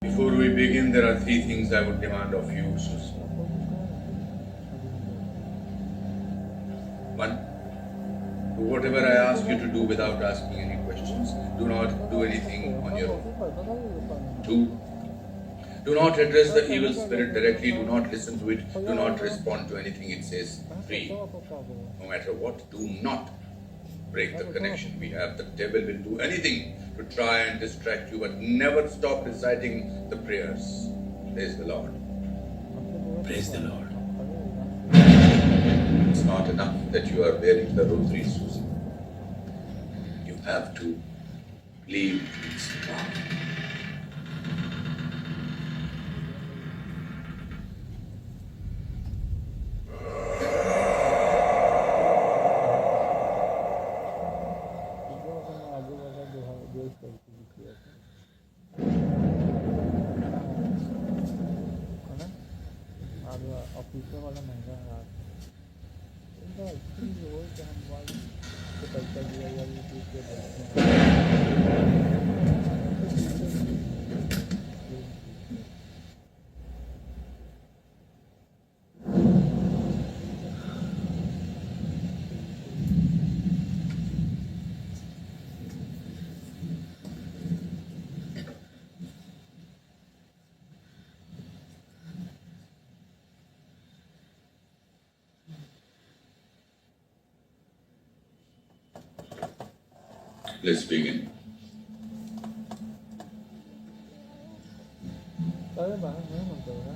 Before we begin, there are 3 things I would demand of you, Susan. 1, to whatever I ask you to do without asking any questions. Do not do anything on your own. 2. Do not address the evil spirit directly. Do not listen to it. Do not respond to anything it says. 3. No matter what, do not break the connection we have. The devil will do anything to try and distract you, but never stop reciting the prayers. Praise the Lord. Praise the Lord. It's not enough that you are wearing the rosary, Susan. You have to leave its power. Officer वाला महंगा है इनका चीज़ हो कि हम वाली को पैसा दिया या यूट्यूब पे Let's begin. अरे बाहर नहीं मिलता होगा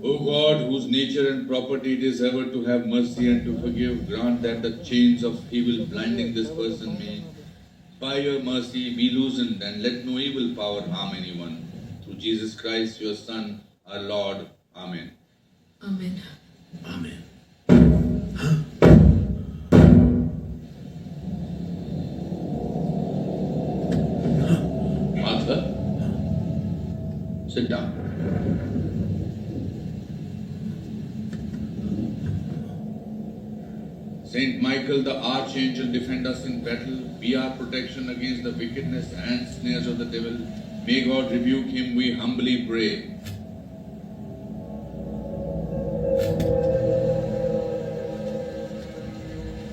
O God, whose nature and property it is ever to have mercy and to forgive, grant that the chains of evil blinding this person may, by your mercy, be loosened, and let no evil power harm anyone. Through Jesus Christ, your Son, our Lord. Amen. Amen. Amen. Martha, sit down. Saint Michael, the Archangel, defend us in battle. Be our protection against the wickedness and snares of the devil. May God rebuke him, we humbly pray.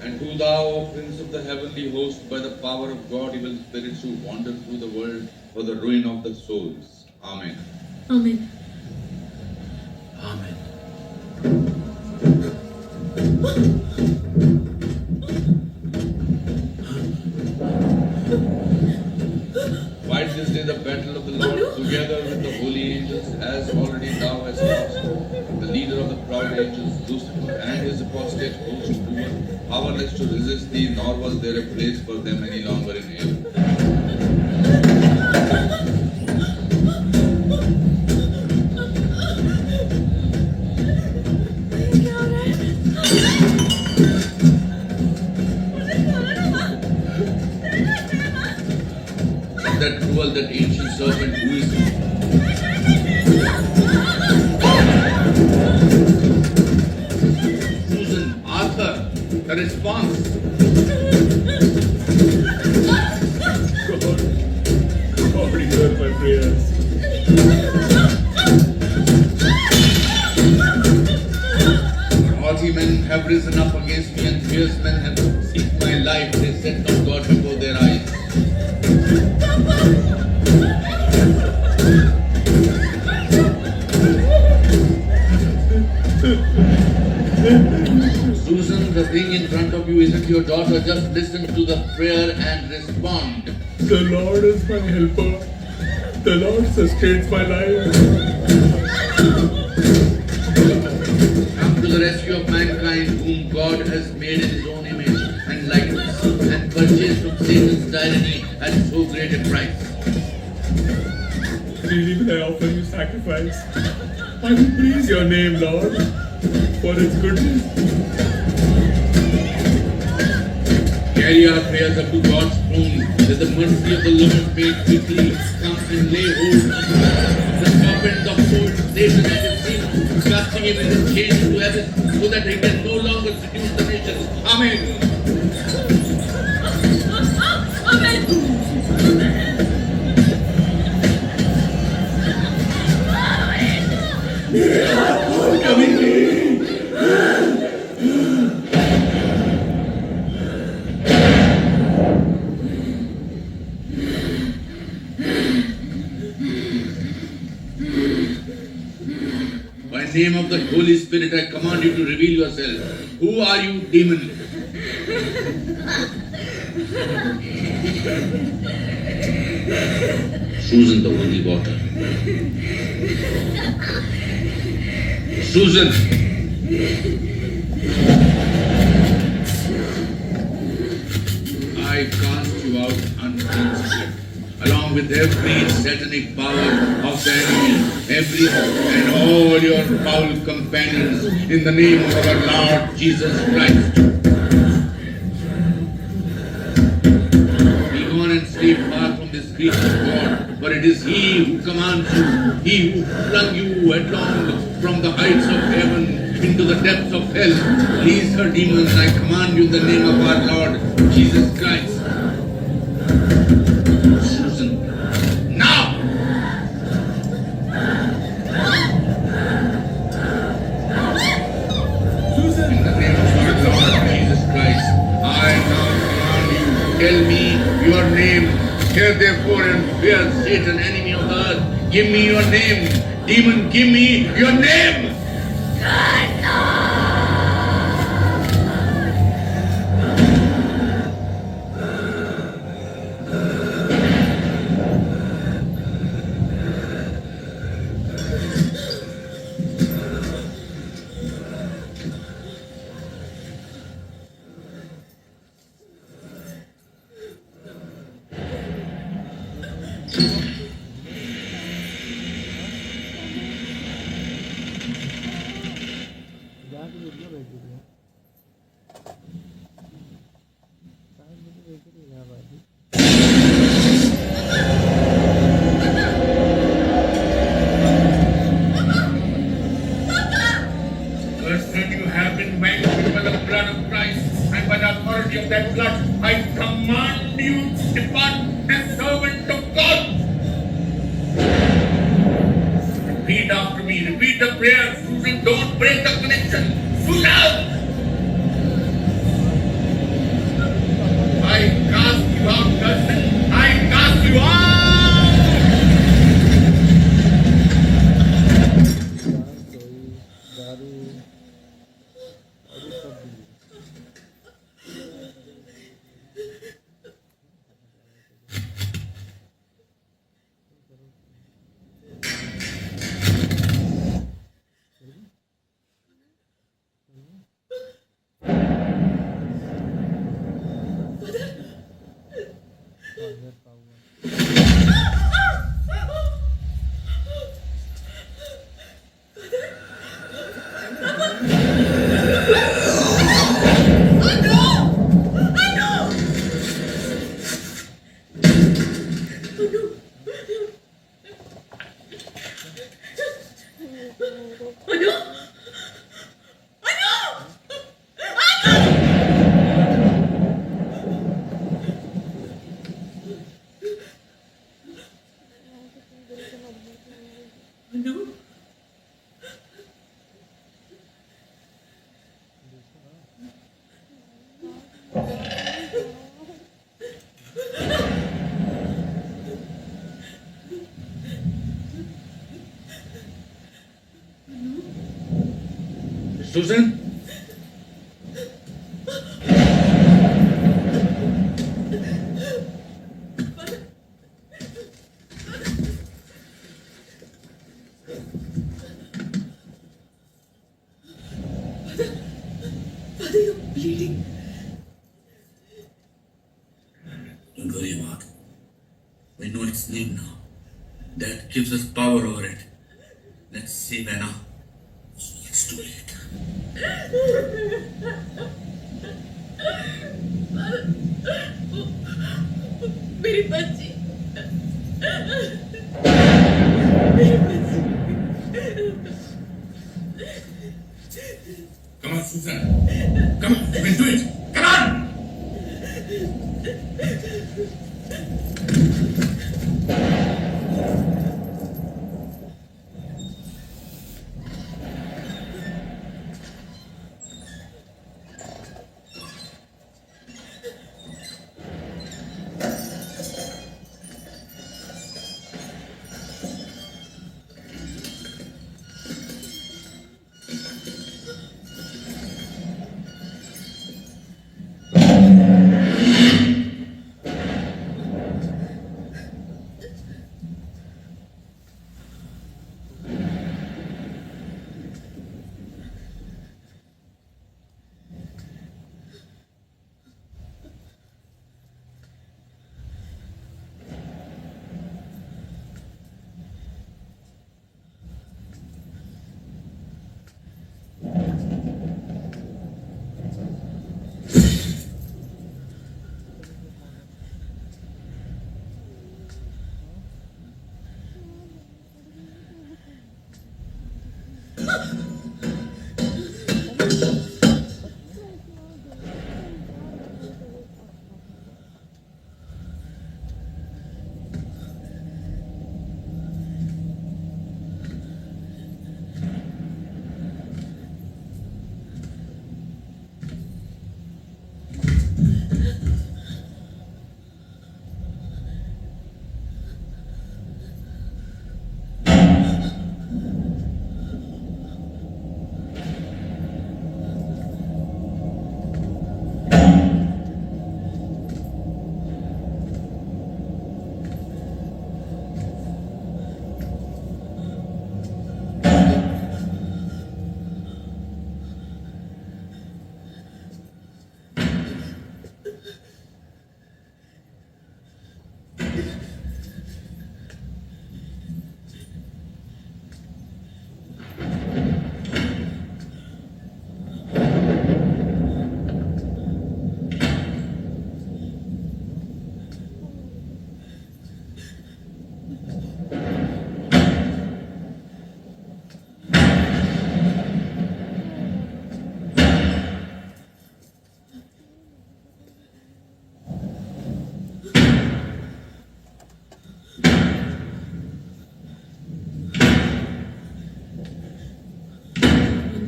And who thou, O Prince of the heavenly host, by the power of God, evil spirits who wander through the world for the ruin of the souls. Amen. Amen. Amen. Fight this day the battle of the Lord together with the holy angels, as already thou hast lost. The leader of the proud angels, Lucifer, and his apostate host, who were powerless to resist thee, nor was there a place for them any longer in heaven. That cruel, that ancient serpent who is Susan, Arthur, the response. God, hear my prayers. Haughty men have risen up against me, and fierce men have seeked my life. They set not God before their eyes. Susan, the thing in front of you isn't your daughter. Just listen to the prayer and respond. The Lord is my helper. The Lord sustains my life. Come to the rescue of mankind, whom God has made in his own image and likeness, and purchased from Satan's tyranny at so great a price. Freely will I offer you sacrifice. I will praise your name, Lord, for its goodness. Carry our prayers up to God's throne, that the mercy of the Lord may quickly come and lay hold of the serpent of old Satan and his demons, casting him in his chains into heaven, so that he can no longer seduce the nations. Amen. the name of the Holy Spirit, I command you to reveal yourself. Who are you, demon? Susan, the holy water. Susan! I cast you out, unclean spirit, along with every satanic power of the enemy, and all your foul companions, in the name of our Lord Jesus Christ. Be gone and stay far from this creature of God, for it is He who commands you, He who flung you headlong from the heights of heaven into the depths of hell. Release her, demons, I command you in the name of our Lord Jesus Christ. Susan, now! Susan! In the name of our Lord Jesus Christ, I now command you, tell me your name. Hear therefore and fear Satan, enemy of the earth. Give me your name. Demon, give me your name. जाके वीडियो भेज दीजिए शायद मुझे भेज दीजिए भाई Cursed you have been vanquished by the blood of Christ, and by the authority of that blood, I command you to depart as servant of God. Repeat after me. Repeat the prayer. Susan, don't break the connection. Susan! I cast you out, cousin. I cast you out! दारू और ये सब भी Susan? Father, you're bleeding. Don't worry, Mark. We know its name now. That gives us power over it. Let's save Anna. It's too late. मेरी बच्ची Come on, Susan. Come on, you can do it. Come on!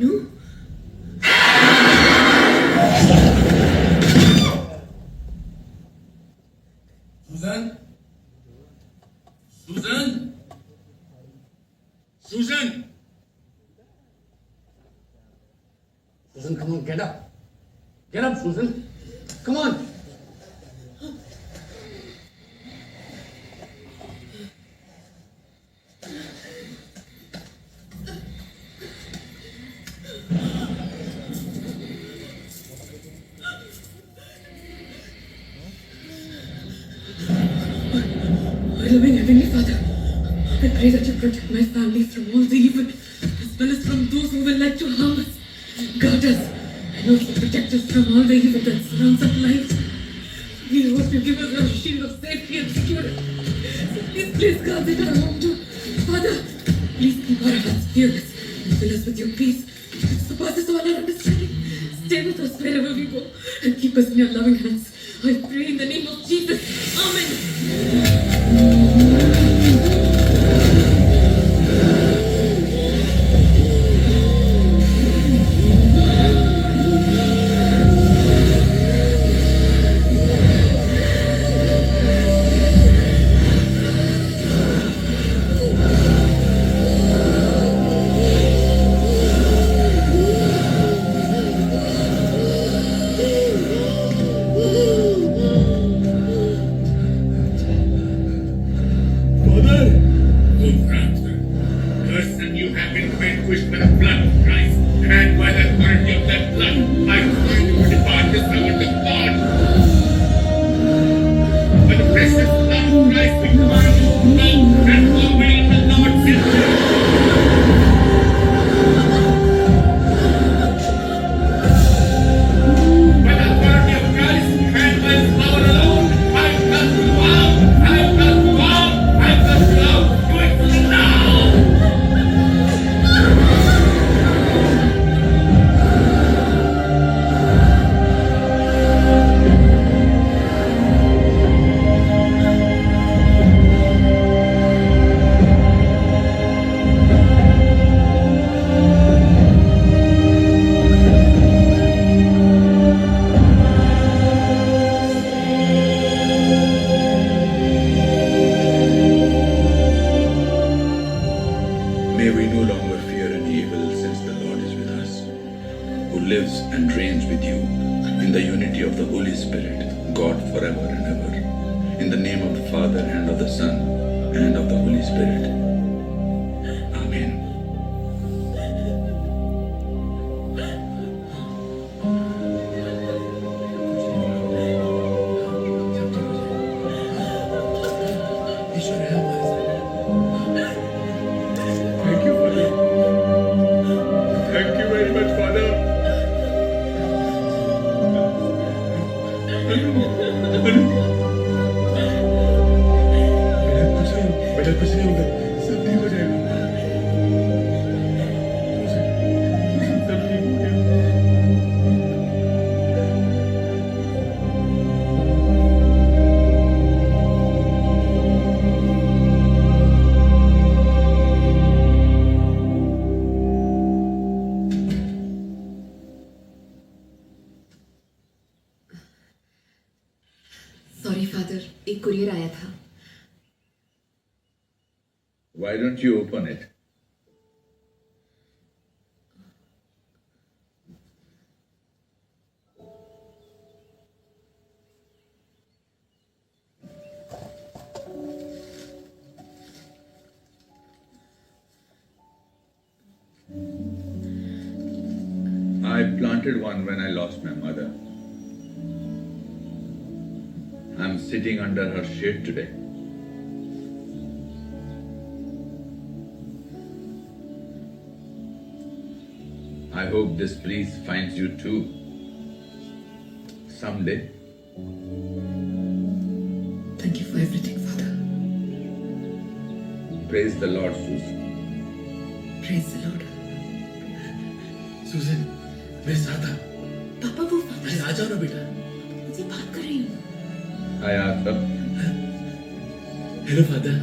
Anu Susan Susan Susan Susan, come on, get up. Get up, Susan. Come on. My loving Heavenly Father, I pray that you protect my family from all the evil, as well as from those who will like to harm us. Guard us, and also protect us from all the evil that surrounds our lives. We hope you give us a shield of safety and security. Please place guards at our home too. Father, please keep our hearts fearless and fill us with your peace, which surpasses all our understanding. Stay with us wherever we go and keep us in your loving hands. I pray in the name of Jesus. Amen. Sorry father, एक कुरियर आया था. Why don't you open it? I planted one when I lost my mother. I'm sitting under her shade today. I hope this breeze finds you too. Someday. Thank you for everything, Father. Praise the Lord, Susan. Praise the Lord. सुजन, मेरे साथ आ. पापा वो फादर. अरे आ जाओ ना बेटा. मुझे बात कर रही हूँ. Hi, Arthur. Hello, Father.